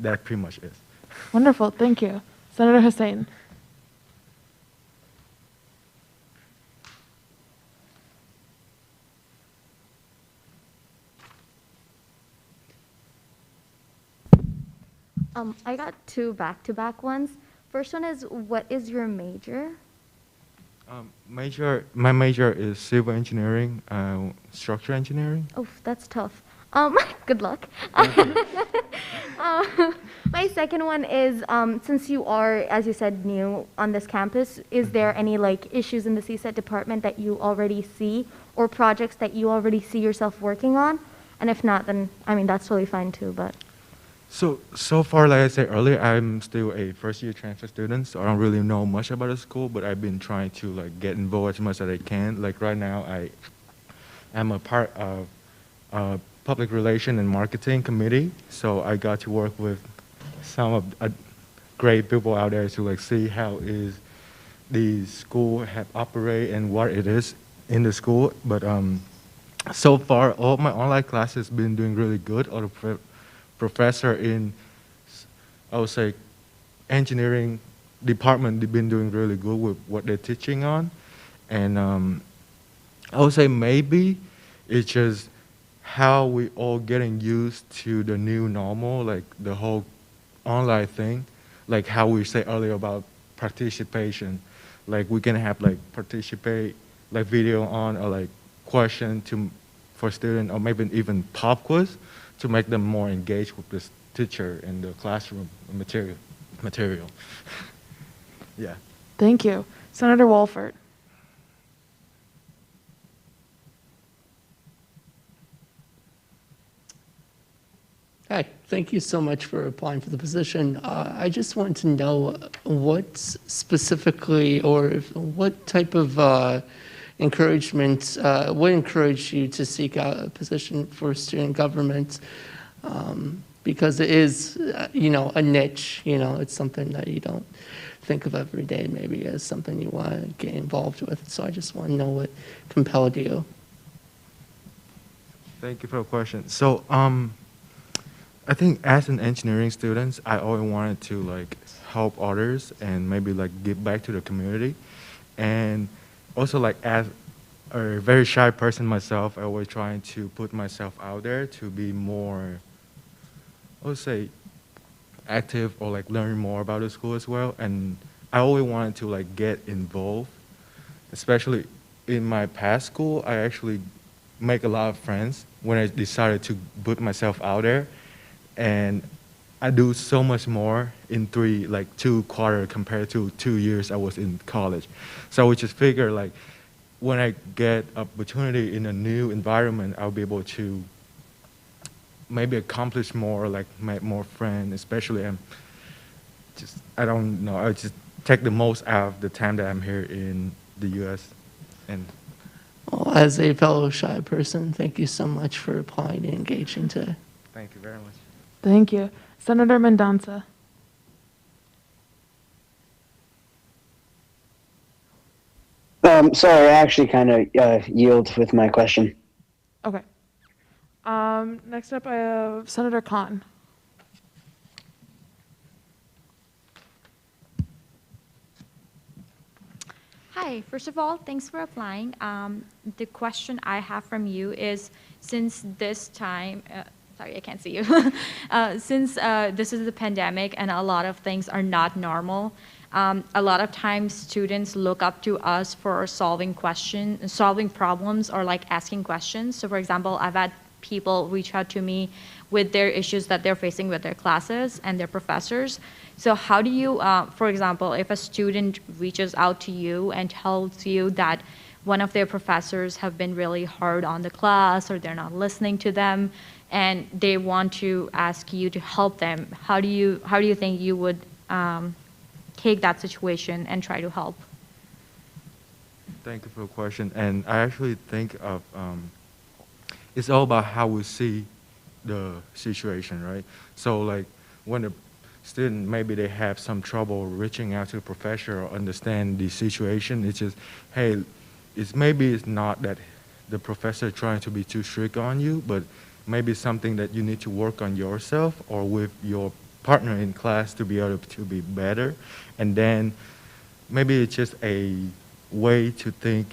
that pretty much is. Wonderful. Thank you. Senator Hussain. I got two back-to-back ones. First one is, what is your major? My major is civil engineering, structural engineering. Oh, that's tough. Good luck. My second one is, since you are, as you said, new on this campus, is there any like issues in the CSET department that you already see, or projects that you already see yourself working on? And if not, then I mean that's totally fine too. But So far, like I said earlier, I'm still a first-year transfer student, so I don't really know much about the school, but I've been trying to like get involved as much as I can. Like right now, I am a part of public relation and marketing committee, so I got to work with some of great people out there to like see how is the school have operate and what it is in the school. But so far, all my online classes been doing really good. All the professor in, I would say, engineering department, they've been doing really good with what they're teaching on. And I would say maybe it's just how we all getting used to the new normal, like the whole online thing, like how we say earlier about participation. Like we can have like participate, like video on or like question for student, or maybe even pop quiz to make them more engaged with this teacher in the classroom material. Yeah. Thank you. Senator Walford. Hi, thank you so much for applying for the position. I just want to know what specifically, or what type of encouragement, what encouraged you to seek out a position for student government? Because it is, a niche, it's something that you don't think of every day maybe as something you want to get involved with. So I just want to know what compelled you. Thank you for the question. So I think as an engineering student, I always wanted to like help others and maybe like give back to the community. And also like as a very shy person myself, I always trying to put myself out there to be more, I would say, active or like learn more about the school as well. And I always wanted to like get involved, especially in my past school. I actually make a lot of friends when I decided to put myself out there. And I do so much more in 2 quarters compared to 2 years I was in college. So we just figure like when I get opportunity in a new environment, I'll be able to maybe accomplish more, like make more friends, especially I don't know, I just take the most out of the time that I'm here in the US. And Well, as a fellow shy person, thank you so much for applying and engaging today. thank you very much. Thank you. Senator Mendonça. Sorry, I actually kind of yield with my question. Okay. Next up, I have Senator Khan. Hi, first of all, thanks for applying. The question I have from you is, since this time, sorry, I can't see you. Since this is the pandemic and a lot of things are not normal, a lot of times students look up to us for solving problems or like asking questions. So for example, I've had people reach out to me with their issues that they're facing with their classes and their professors. So how do you, for example, if a student reaches out to you and tells you that one of their professors have been really hard on the class or they're not listening to them and they want to ask you to help them, how do you think you would take that situation and try to help? Thank you for the question. And I actually think of, it's all about how we see the situation, right? So like when a student, maybe they have some trouble reaching out to the professor or understand the situation, it's just, hey, maybe it's not that the professor trying to be too strict on you, but maybe something that you need to work on yourself or with your partner in class to be able to be better. And then maybe it's just a way to think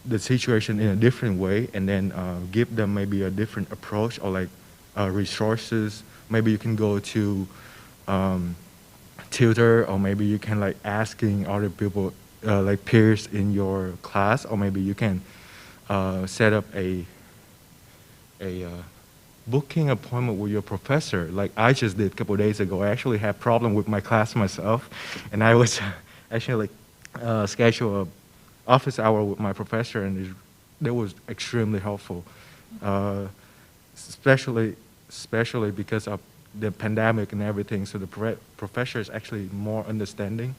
the situation in a different way, and then give them maybe a different approach or like resources. Maybe you can go to tutor, or maybe you can like asking other people like peers in your class, or maybe you can set up a booking appointment with your professor. Like I just did a couple of days ago. I actually had problem with my class myself, and I was actually like schedule a office hour with my professor, and that was extremely helpful, especially because of the pandemic and everything. So the professor is actually more understanding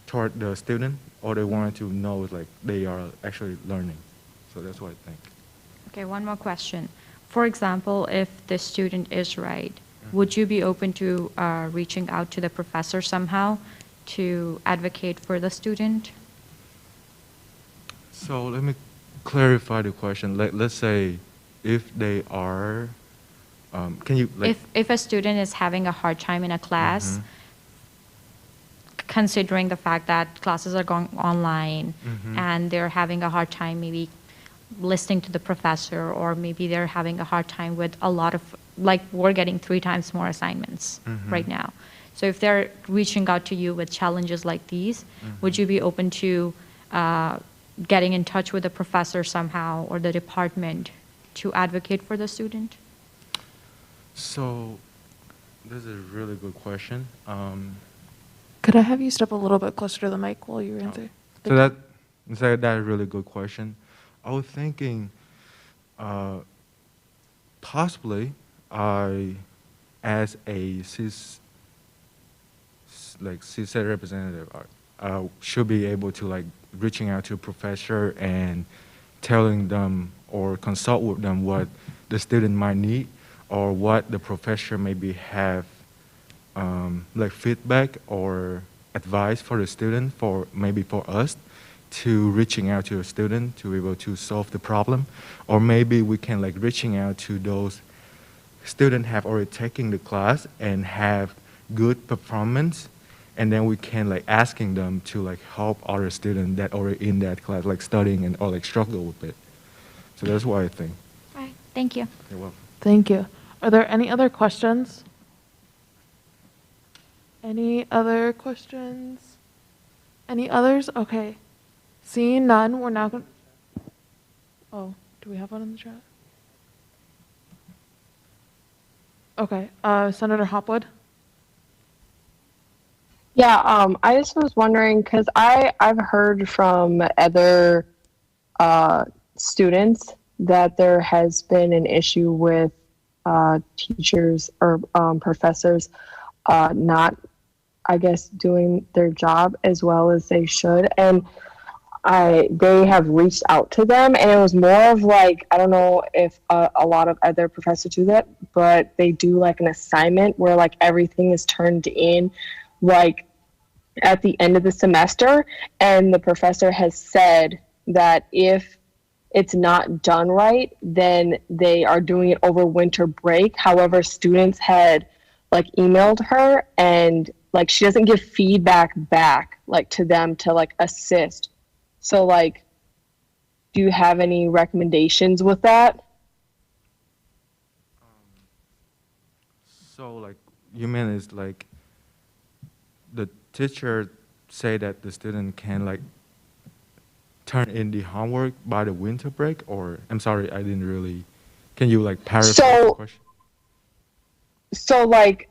toward the student, or they wanted to know like they are actually learning. So that's what I think. Okay, one more question. For example, if the student is right, would you be open to reaching out to the professor somehow to advocate for the student? So let me clarify the question. Let's say if they are, can you like? If a student is having a hard time in a class, considering the fact that classes are going online and they're having a hard time maybe listening to the professor, or maybe they're having a hard time with a lot of, like we're getting 3 times more assignments right now. So if they're reaching out to you with challenges like these, would you be open to getting in touch with the professor somehow or the department to advocate for the student? So this is a really good question. Could I have you step a little bit closer to the mic while you answer? So that's a really good question. I was thinking possibly as a CSET representative, should be able to like reaching out to a professor and telling them or consult with them what the student might need, or what the professor maybe have like feedback or advice for the student, for maybe for us to reaching out to a student to be able to solve the problem. Or maybe we can like reaching out to those students have already taken the class and have good performance, and then we can like asking them to like help other students that are in that class, like studying and or like struggle with it. So that's what I think. All right, thank you. You're welcome. Thank you. Are there any other questions? Any other questions? Any others? Okay. Seeing none, we're now going to... Oh, do we have one in the chat? Okay. Senator Hopwood? Yeah, I just was wondering because I've heard from other students that there has been an issue with teachers or professors not, I guess, doing their job as well as they should, and they have reached out to them, and it was more of like, I don't know if a lot of other professors do that, but they do like an assignment where like everything is turned in like at the end of the semester, and the professor has said that if it's not done right, then they are doing it over winter break. However, students had like emailed her, and like she doesn't give feedback back like to them to like assist. So like, do you have any recommendations with that? So like, you mean is like the teacher say that the student can like turn in the homework by the winter break, or I'm sorry, I didn't really, can you like paraphrase the question? So like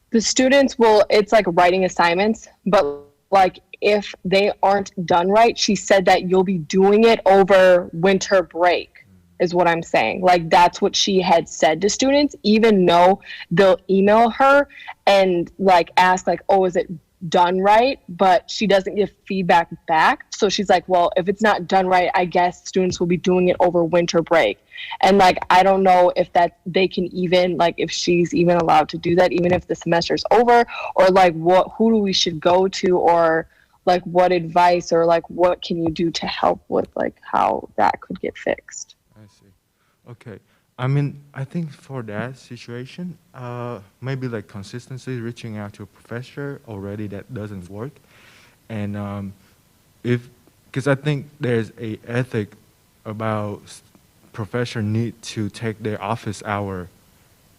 the students will, it's like writing assignments, but like if they aren't done right, she said that you'll be doing it over winter break is what I'm saying. Like that's what she had said to students, even though they'll email her and like ask like, oh, is it done right? But she doesn't give feedback back. So she's like, well, if it's not done right, I guess students will be doing it over winter break. And like, I don't know if that they can even like, if she's even allowed to do that, even if the semester's over, or like who do we should go to, or like what advice, or like what can you do to help with like how that could get fixed? I see. Okay. I mean, I think for that situation, maybe like consistency, reaching out to a professor already that doesn't work. And because I think there's a ethic about professor need to take their office hour,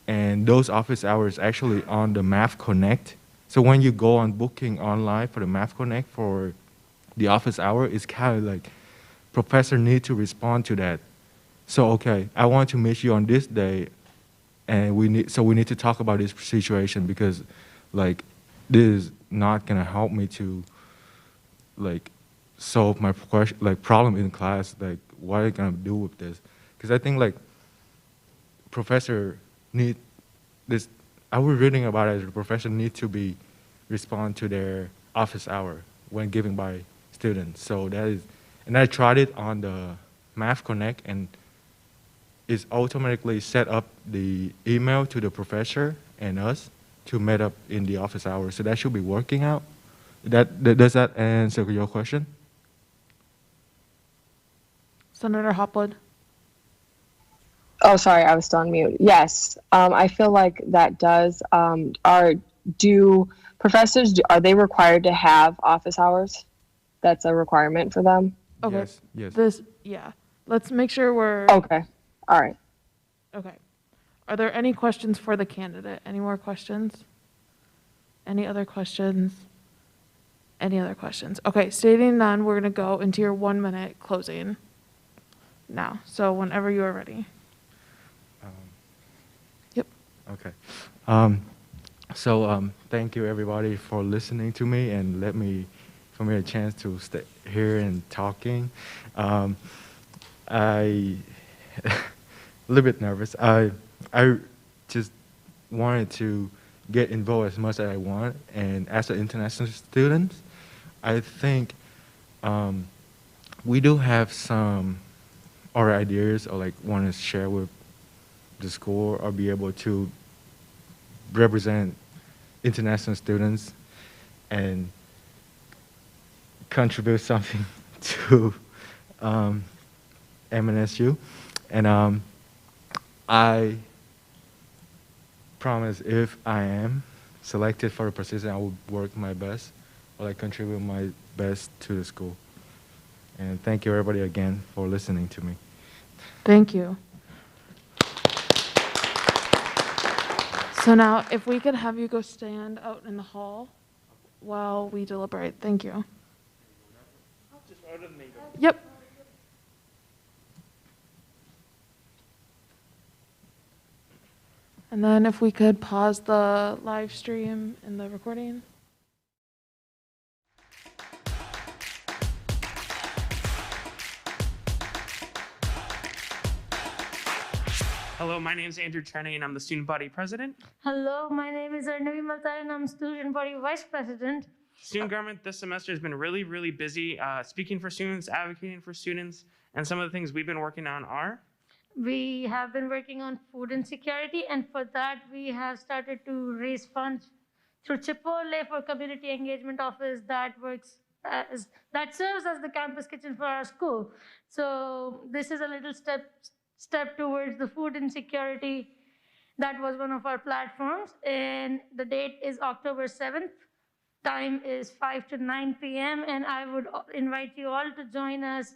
and those office hours actually on the Math Connect. So when you go on booking online for the Math Connect for the office hour, it's kind of like professor need to respond to that. So, okay, I want to meet you on this day, and we need to talk about this situation because, like, this is not gonna help me to, like, solve my question, like, problem in class. Like, what are you gonna do with this? Because I think, like, professor need this. I was reading about it. The professor need to be respond to their office hour when given by students. So that is, and I tried it on the Math Connect, and it's automatically set up the email to the professor and us to meet up in the office hours. So that should be working out. Does that answer your question? Senator Hopwood? Oh, sorry, I was still on mute. Yes, I feel like that does. Do professors, are they required to have office hours? That's a requirement for them? Okay. Yes. Yeah. Let's make sure we're... Okay. All right. Okay. Are there any questions for the candidate? Any more questions? Any other questions? Any other questions? Okay, stating none, we're going to go into your 1 minute closing now. So whenever you are ready. Yep. Okay. Thank you everybody for listening to me and for me a chance to stay here and talking. I a little bit nervous. I just wanted to get involved as much as I want, and as an international student, I think we do have some other ideas or like want to share with the school or be able to represent international students and contribute something to MNSU. And I promise if I am selected for a position, I will work my best or like contribute my best to the school. And thank you everybody again for listening to me. Thank you. So now, if we could have you go stand out in the hall while we deliberate. Thank you. Yep. And then if we could pause the live stream and the recording. Hello, my name is Andrew Cherney, and I'm the student body president. Hello, my name is Arnavi Maltar and I'm student body vice president. Student government this semester has been really, really busy speaking for students, advocating for students, and some of the things we've been working on are We have been working on food insecurity, and for that we have started to raise funds through Chipotle for community engagement office that serves as the campus kitchen for our school. So this is a little step towards the food insecurity. That was one of our platforms, and the date is October 7th. Time is 5 to 9 p.m. and I would invite you all to join us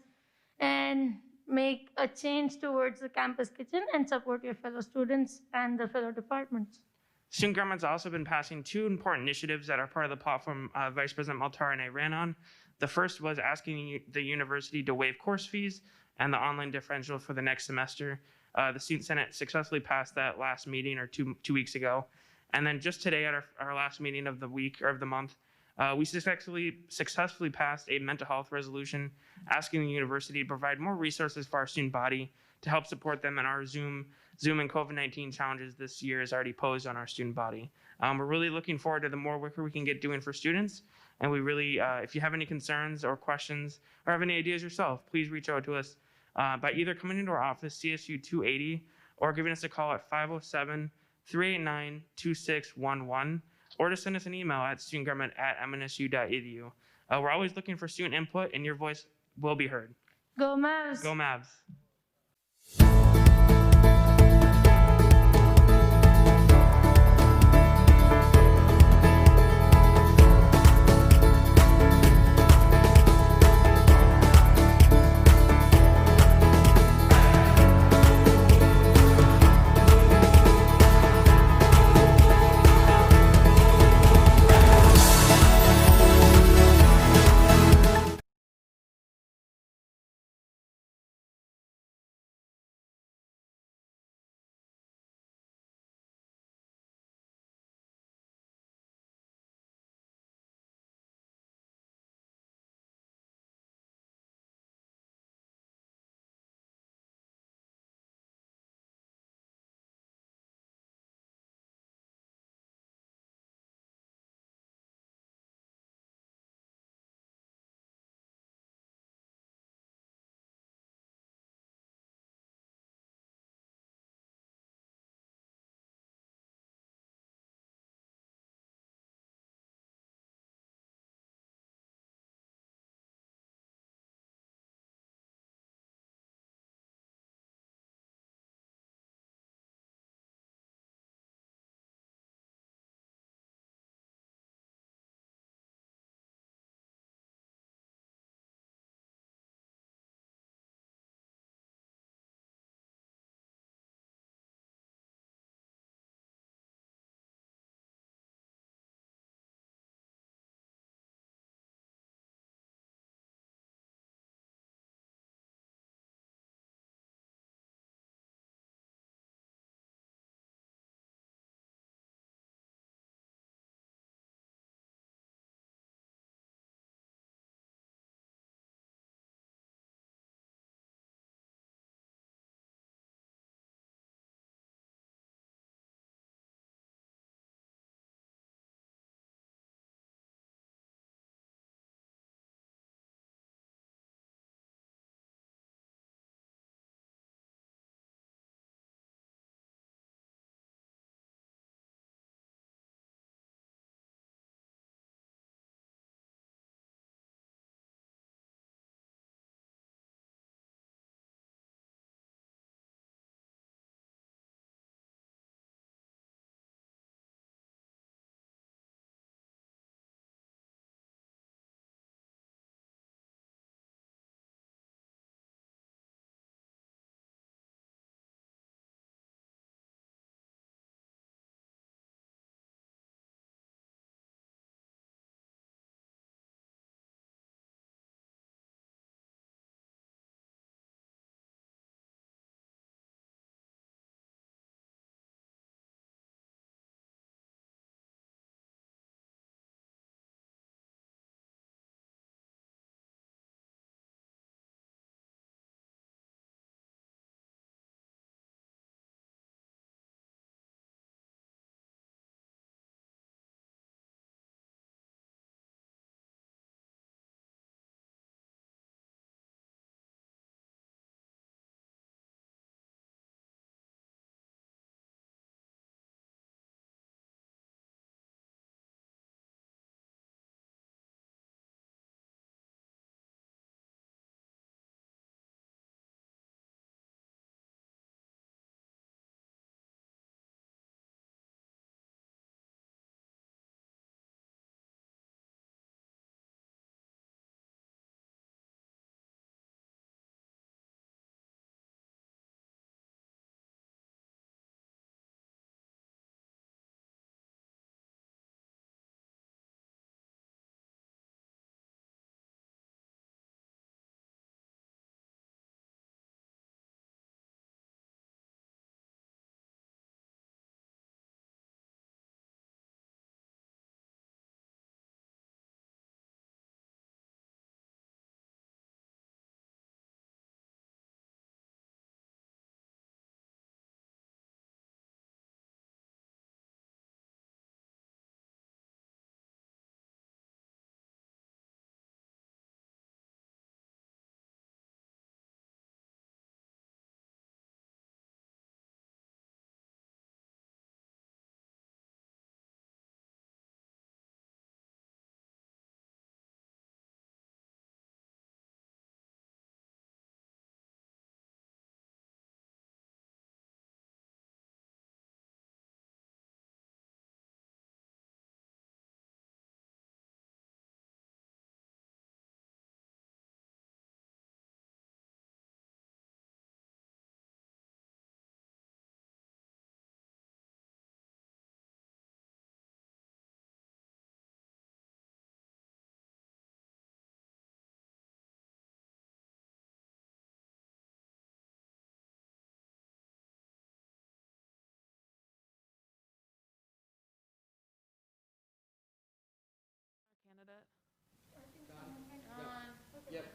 and make a change towards the campus kitchen and support your fellow students and the fellow departments. student government's also been passing two important initiatives that are part of the platform Vice President Maltar and I ran on. The first was asking the university to waive course fees and the online differential for the next semester. The Student Senate successfully passed that last meeting or two weeks ago. And then just today at our last meeting of the week or of the month, we successfully passed a mental health resolution asking the university to provide more resources for our student body to help support them in our Zoom and COVID-19 challenges this year has already posed on our student body. We're really looking forward to the more work we can get doing for students. And we really, if you have any concerns or questions or have any ideas yourself, please reach out to us by either coming into our office, CSU 280, or giving us a call at 507-389-2611, or to send us an email at studentgovernment@mnsu.edu. We're always looking for student input, and your voice will be heard. Go Mavs! Go Mavs!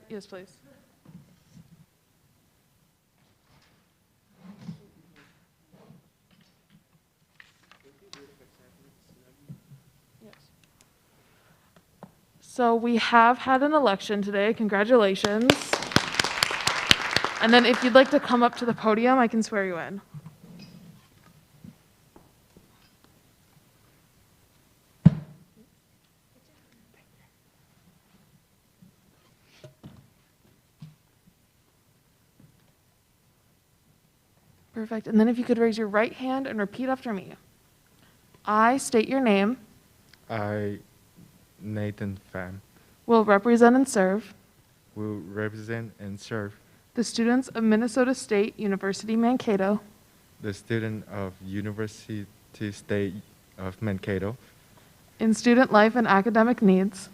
Yes, please. So we have had an election today. Congratulations. And then if you'd like to come up to the podium, I can swear you in. Perfect. And then if you could raise your right hand and repeat after me. I state your name. I, Nathan Pham, Will represent and serve will represent and serve the students of Minnesota State University Mankato the student of University State of Mankato in student life and academic needs.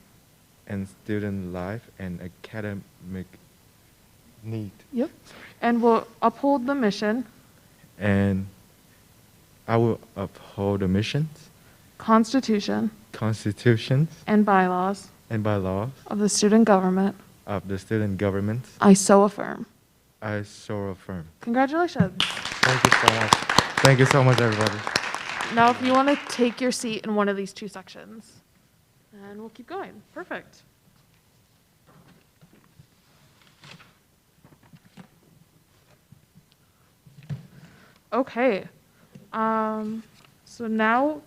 and student life and academic need. Yep. And will uphold the mission, And I will uphold the missions, Constitution, constitutions, and bylaws and bylaws of the student government. of the student government. I so affirm. I so affirm. Congratulations. Thank you so much. Thank you so much, everybody. Now, if you want to take your seat in one of these two sections, and we'll keep going. Perfect. Okay. So now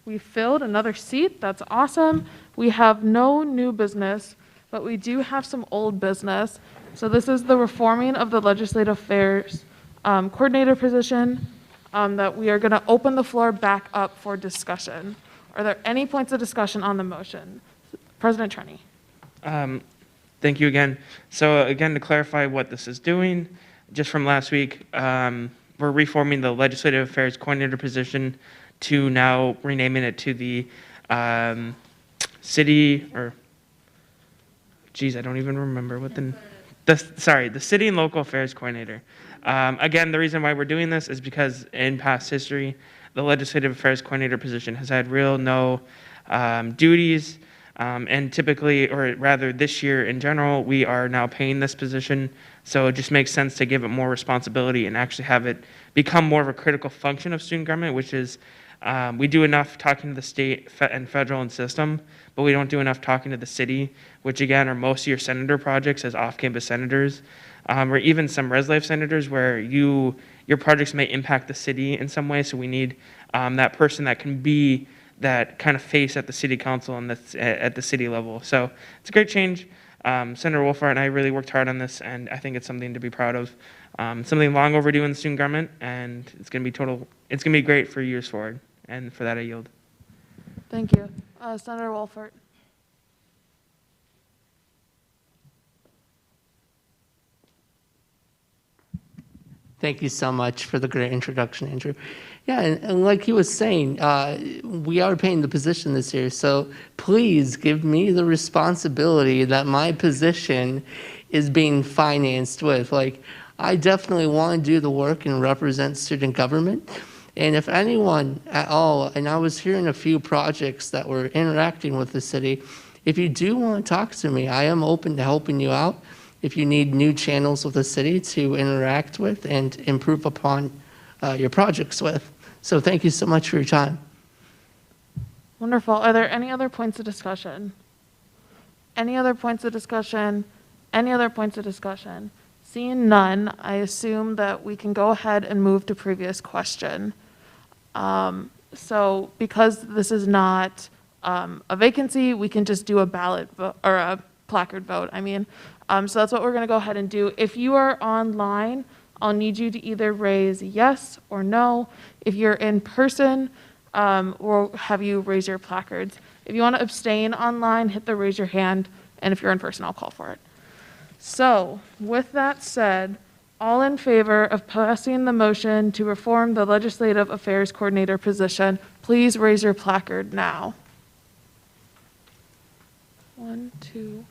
we filled another seat. That's awesome. We have no new business, but we do have some old business. So this is the reforming of the Legislative Affairs coordinator position that we are going to open the floor back up for discussion. Are there any points of discussion on the motion? President Trenny. Thank you again. So again, to clarify what this is doing, just from last week, we're reforming the Legislative Affairs Coordinator position to now renaming it to the city, or, geez, I don't even remember what the City and Local Affairs Coordinator. Again, the reason why we're doing this is because in past history, the Legislative Affairs Coordinator position has had no duties, and typically, or rather this year in general, we are now paying this position. So it just makes sense to give it more responsibility and actually have it become more of a critical function of student government, which is we do enough talking to the state and federal and system, but we don't do enough talking to the city, which again are most of your senator projects as off-campus senators, or even some res life senators where your projects may impact the city in some way. So we need that person that can be that kind of face at the city council and at the city level. So it's a great change. Senator Wolfhard and I really worked hard on this, and I think it's something to be proud of. Something long overdue in the student government, and it's going to be great for years forward. And for that, I yield. Thank you. Senator Wolfert. Thank you so much for the great introduction, Andrew. Yeah, and like he was saying, we are paying the position this year, so please give me the responsibility that my position is being financed with. Like, I definitely want to do the work and represent student government. And if anyone at all, and I was hearing a few projects that were interacting with the city, if you do want to talk to me, I am open to helping you out. If you need new channels with the city to interact with and improve upon your projects with. So thank you so much for your time. Wonderful. Are there any other points of discussion? Any other points of discussion? Any other points of discussion? Seeing none, I assume that we can go ahead and move to previous question. So because this is not a vacancy, we can just do a ballot vote, or a placard vote, I mean. So that's what we're going to go ahead and do. If you are online, I'll need you to either raise yes or no. If you're in person, we'll have you raise your placards. If you want to abstain online, hit the raise your hand. And if you're in person, I'll call for it. So with that said, all in favor of passing the motion to reform the Legislative Affairs Coordinator position, please raise your placard now. 1, 2.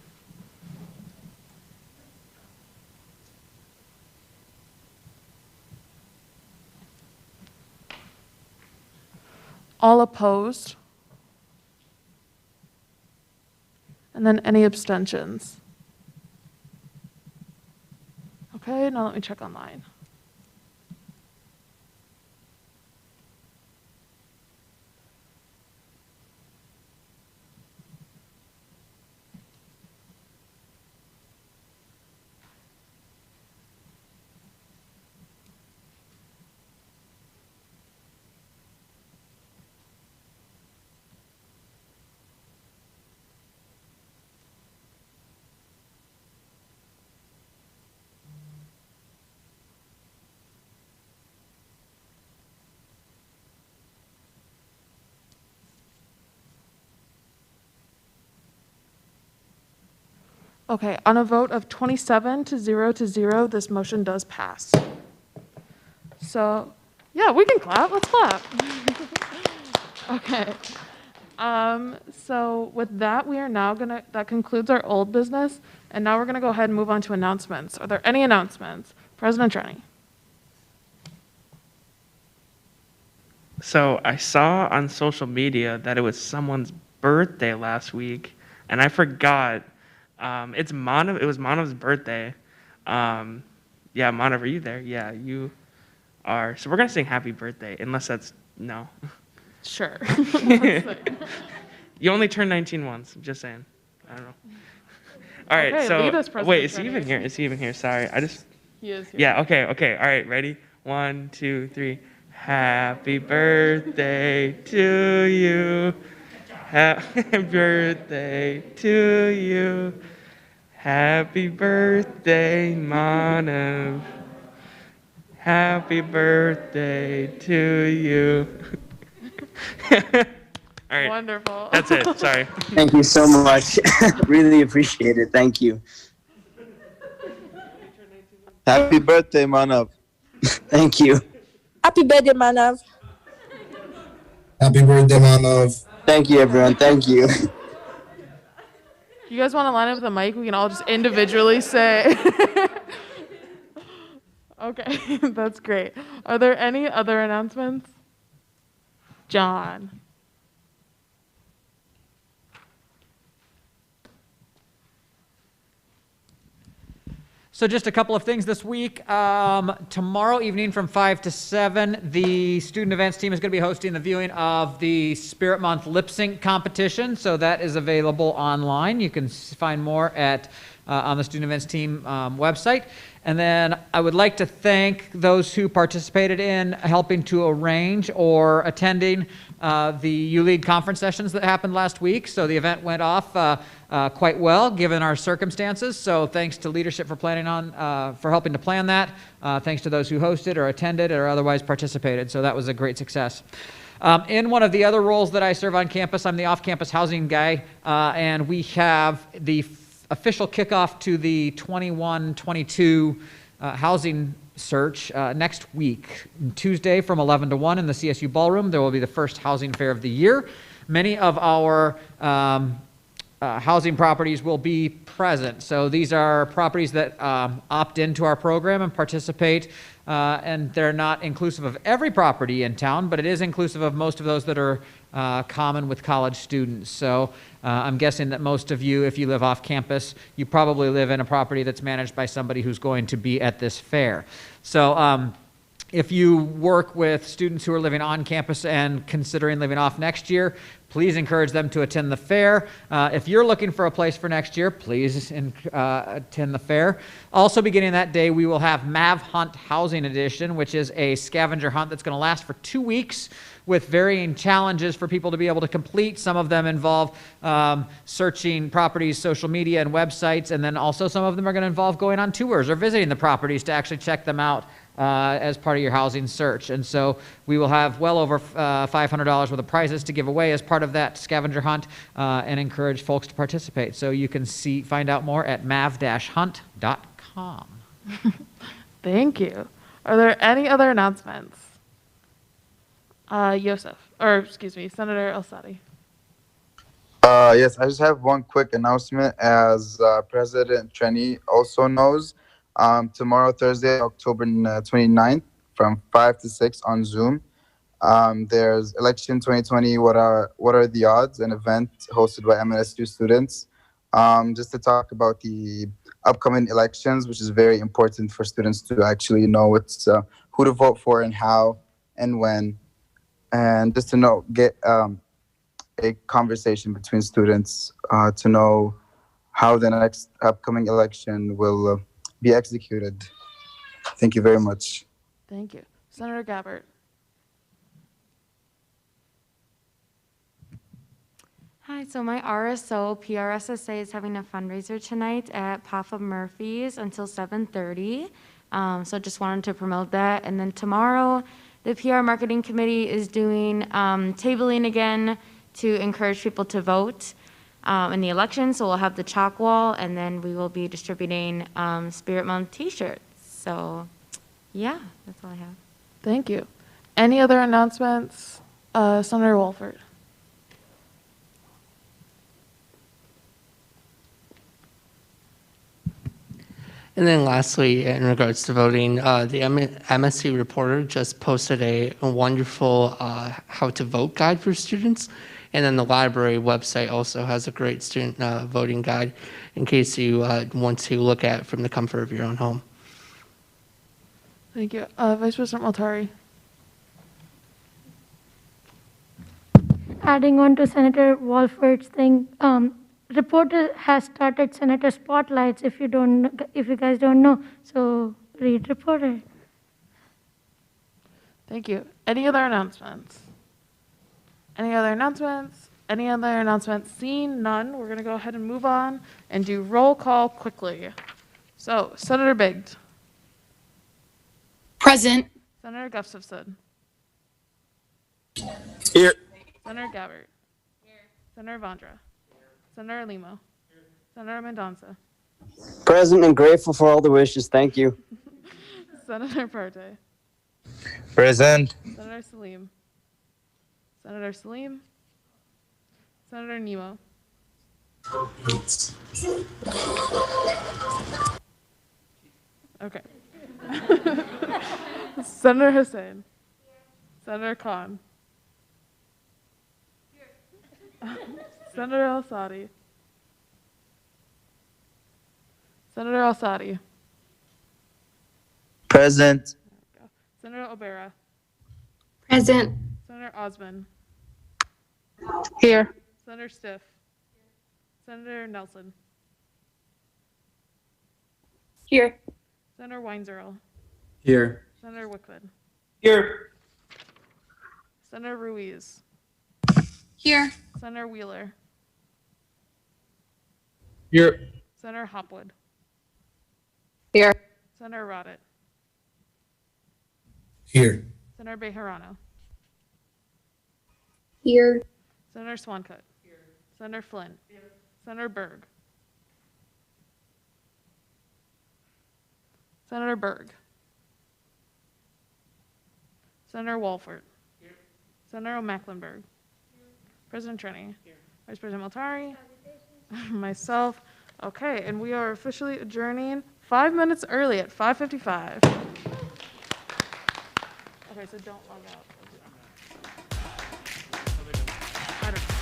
All opposed? And then any abstentions? Okay, now let me check online. Okay, on a vote of 27 to 0, this motion does pass. So, yeah, we can clap. Let's clap. Okay. So with that, we are now that concludes our old business, and now we're gonna go ahead and move on to announcements. Are there any announcements? President Trenny. So I saw on social media that it was someone's birthday last week, and I forgot. It's Manav. It was Manav's birthday. Yeah, Manav, are you there? Yeah, you are. So we're gonna sing "Happy Birthday," unless that's no. Sure. You only turn 19 once. I'm just saying. I don't know. All right. Okay, So lead us, President wait, is he even Trenny. here? Is he even here? Sorry, I just. He is here. Yeah. Okay. Okay. All right. Ready? 1, 2, 3. Happy birthday to you. Happy birthday to you. Happy birthday, Manav. Happy birthday to you. All right. Wonderful. That's it. Sorry. Thank you so much. Really appreciate it. Thank you. Happy birthday, Manav. Thank you. Happy birthday, Manav. Happy birthday, Manav. Thank you, everyone. Thank you. You guys want to line up with the mic? We can all just individually say. Okay, that's great. Are there any other announcements? John. So just a couple of things this week. Tomorrow evening from 5 to 7, the student events team is going to be hosting the viewing of the Spirit Month lip sync competition. So that is available online. You can find more at on the student events team website. And then I would like to thank those who participated in helping to arrange or attending the ULEAD conference sessions that happened last week. So the event went off quite well given our circumstances. So thanks to leadership for for helping to plan that. Thanks to those who hosted or attended or otherwise participated. So that was a great success. In one of the other roles that I serve on campus, I'm the off-campus housing guy, and we have the official kickoff to the 21-22 housing search next week. Tuesday from 11 to 1 in the CSU Ballroom, there will be the first housing fair of the year. Many of our housing properties will be present. So these are properties that opt into our program and participate, and they're not inclusive of every property in town, but it is inclusive of most of those that are common with college students. So I'm guessing that most of you, if you live off campus, you probably live in a property that's managed by somebody who's going to be at this fair. So if you work with students who are living on campus and considering living off next year, please encourage them to attend the fair. If you're looking for a place for next year, please attend the fair. Also beginning that day, we will have MAV Hunt Housing Edition, which is a scavenger hunt that's going to last for 2 weeks with varying challenges for people to be able to complete. Some of them involve searching properties, social media, and websites, and then also some of them are going to involve going on tours or visiting the properties to actually check them out as part of your housing search. And so we will have well over $500 worth of prizes to give away as part of that scavenger hunt and encourage folks to participate. So you can find out more at mav-hunt.com. Thank you. Are there any other announcements? Senator El-Sadi. Yes, I just have one quick announcement. As President Trenny also knows, tomorrow, Thursday, October 29th, from 5 to 6 on Zoom, there's Election 2020, What Are the Odds, an event hosted by MNSU students, just to talk about the upcoming elections, which is very important for students to actually know who to vote for and how and when, and just to get a conversation between students to know how the next upcoming election will be executed. Thank you very much. Thank you. Senator Gabbard. Hi, so my RSO, PRSSA, is having a fundraiser tonight at Papa Murphy's until 7:30. So just wanted to promote that. And then tomorrow, the PR Marketing Committee is doing tabling again to encourage people to vote in the election. So we'll have the chalk wall, and then we will be distributing Spirit Month t-shirts. So yeah, that's all I have. Thank you. Any other announcements? Senator Walford. And then lastly, in regards to voting, the MNSU reporter just posted a wonderful how to vote guide for students. And then the library website also has a great student voting guide in case you want to look at it from the comfort of your own home. Thank you. Vice President Maltari. Adding on to Senator Walford's thing, reporter has started Senator Spotlights. If you guys don't know, so read reporter. Thank you. Any other announcements? Any other announcements? Any other announcements? Seeing none, we're going to go ahead and move on and do roll call quickly. So, Senator Biggs. Present. Senator Gustafson. Here. Senator Gabbard. Here. Senator Vondra. Senator Limo. Here. Senator Mendonça. Present and grateful for all the wishes. Thank you. Senator Parte. Present. Senator Salim. Senator Salim. Senator Nemo. Okay. Senator Hussain. Senator Khan. Senator El-Sadi. Senator El-Sadi. Present. Senator Obera. Present. Senator Osman. Here. Senator Stiff. Senator Nelson. Here. Senator Weinzierl. Here. Senator Wickman. Here. Senator Ruiz. Here. Senator Wheeler. Here. Senator Hopwood. Here. Senator Rodditt. Here. Senator Bejarano. Here. Senator Swancutt. Senator Flynn. Senator Berg. Senator Berg. Senator Walford. Senator Mecklenburg. President Trenny. Vice President Maltari. Myself. Okay, and we are officially adjourning 5 minutes early at 5:55. Okay, so don't log out. I don't know.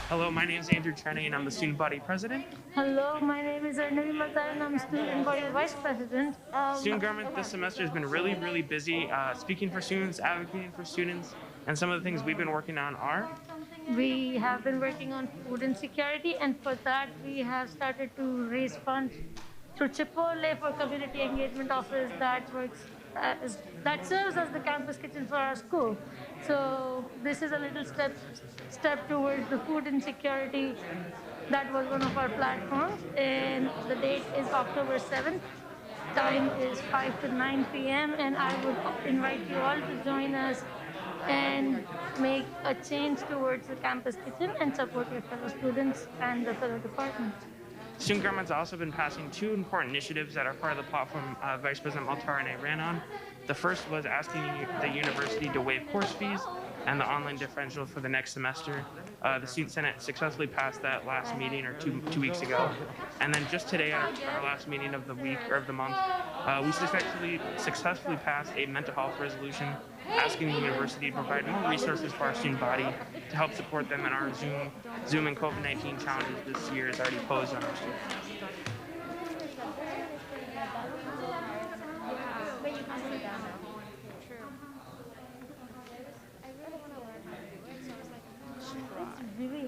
Hello, my name is Andrew Trenny, and I'm the student body president. Hello, my name is Arnavi Matar, and I'm student body vice president. Student government this semester has been really, really busy speaking for students, advocating for students, and some of the things we've been working on are We have been working on food insecurity, and for that we have started to raise funds through Chipotle for community engagement office that serves as the campus kitchen for our school. So this is a little step towards the food insecurity. That was one of our platforms, and the date is October 7th. Time is 5 to 9 p.m. and I would invite you all to join us and make a change towards the campus kitchen and support your fellow students and the fellow departments. student government's also been passing two important initiatives that are part of the platform Vice President Maltar and I ran on. The first was asking the university to waive course fees and the online differential for the next semester. The Student Senate successfully passed that last meeting, or two weeks ago. And then just today, at our last meeting of the week or of the month, we successfully passed a mental health resolution asking the university to provide more resources for our student body to help support them in our Zoom and COVID-19 challenges this year is already posed on our students. Really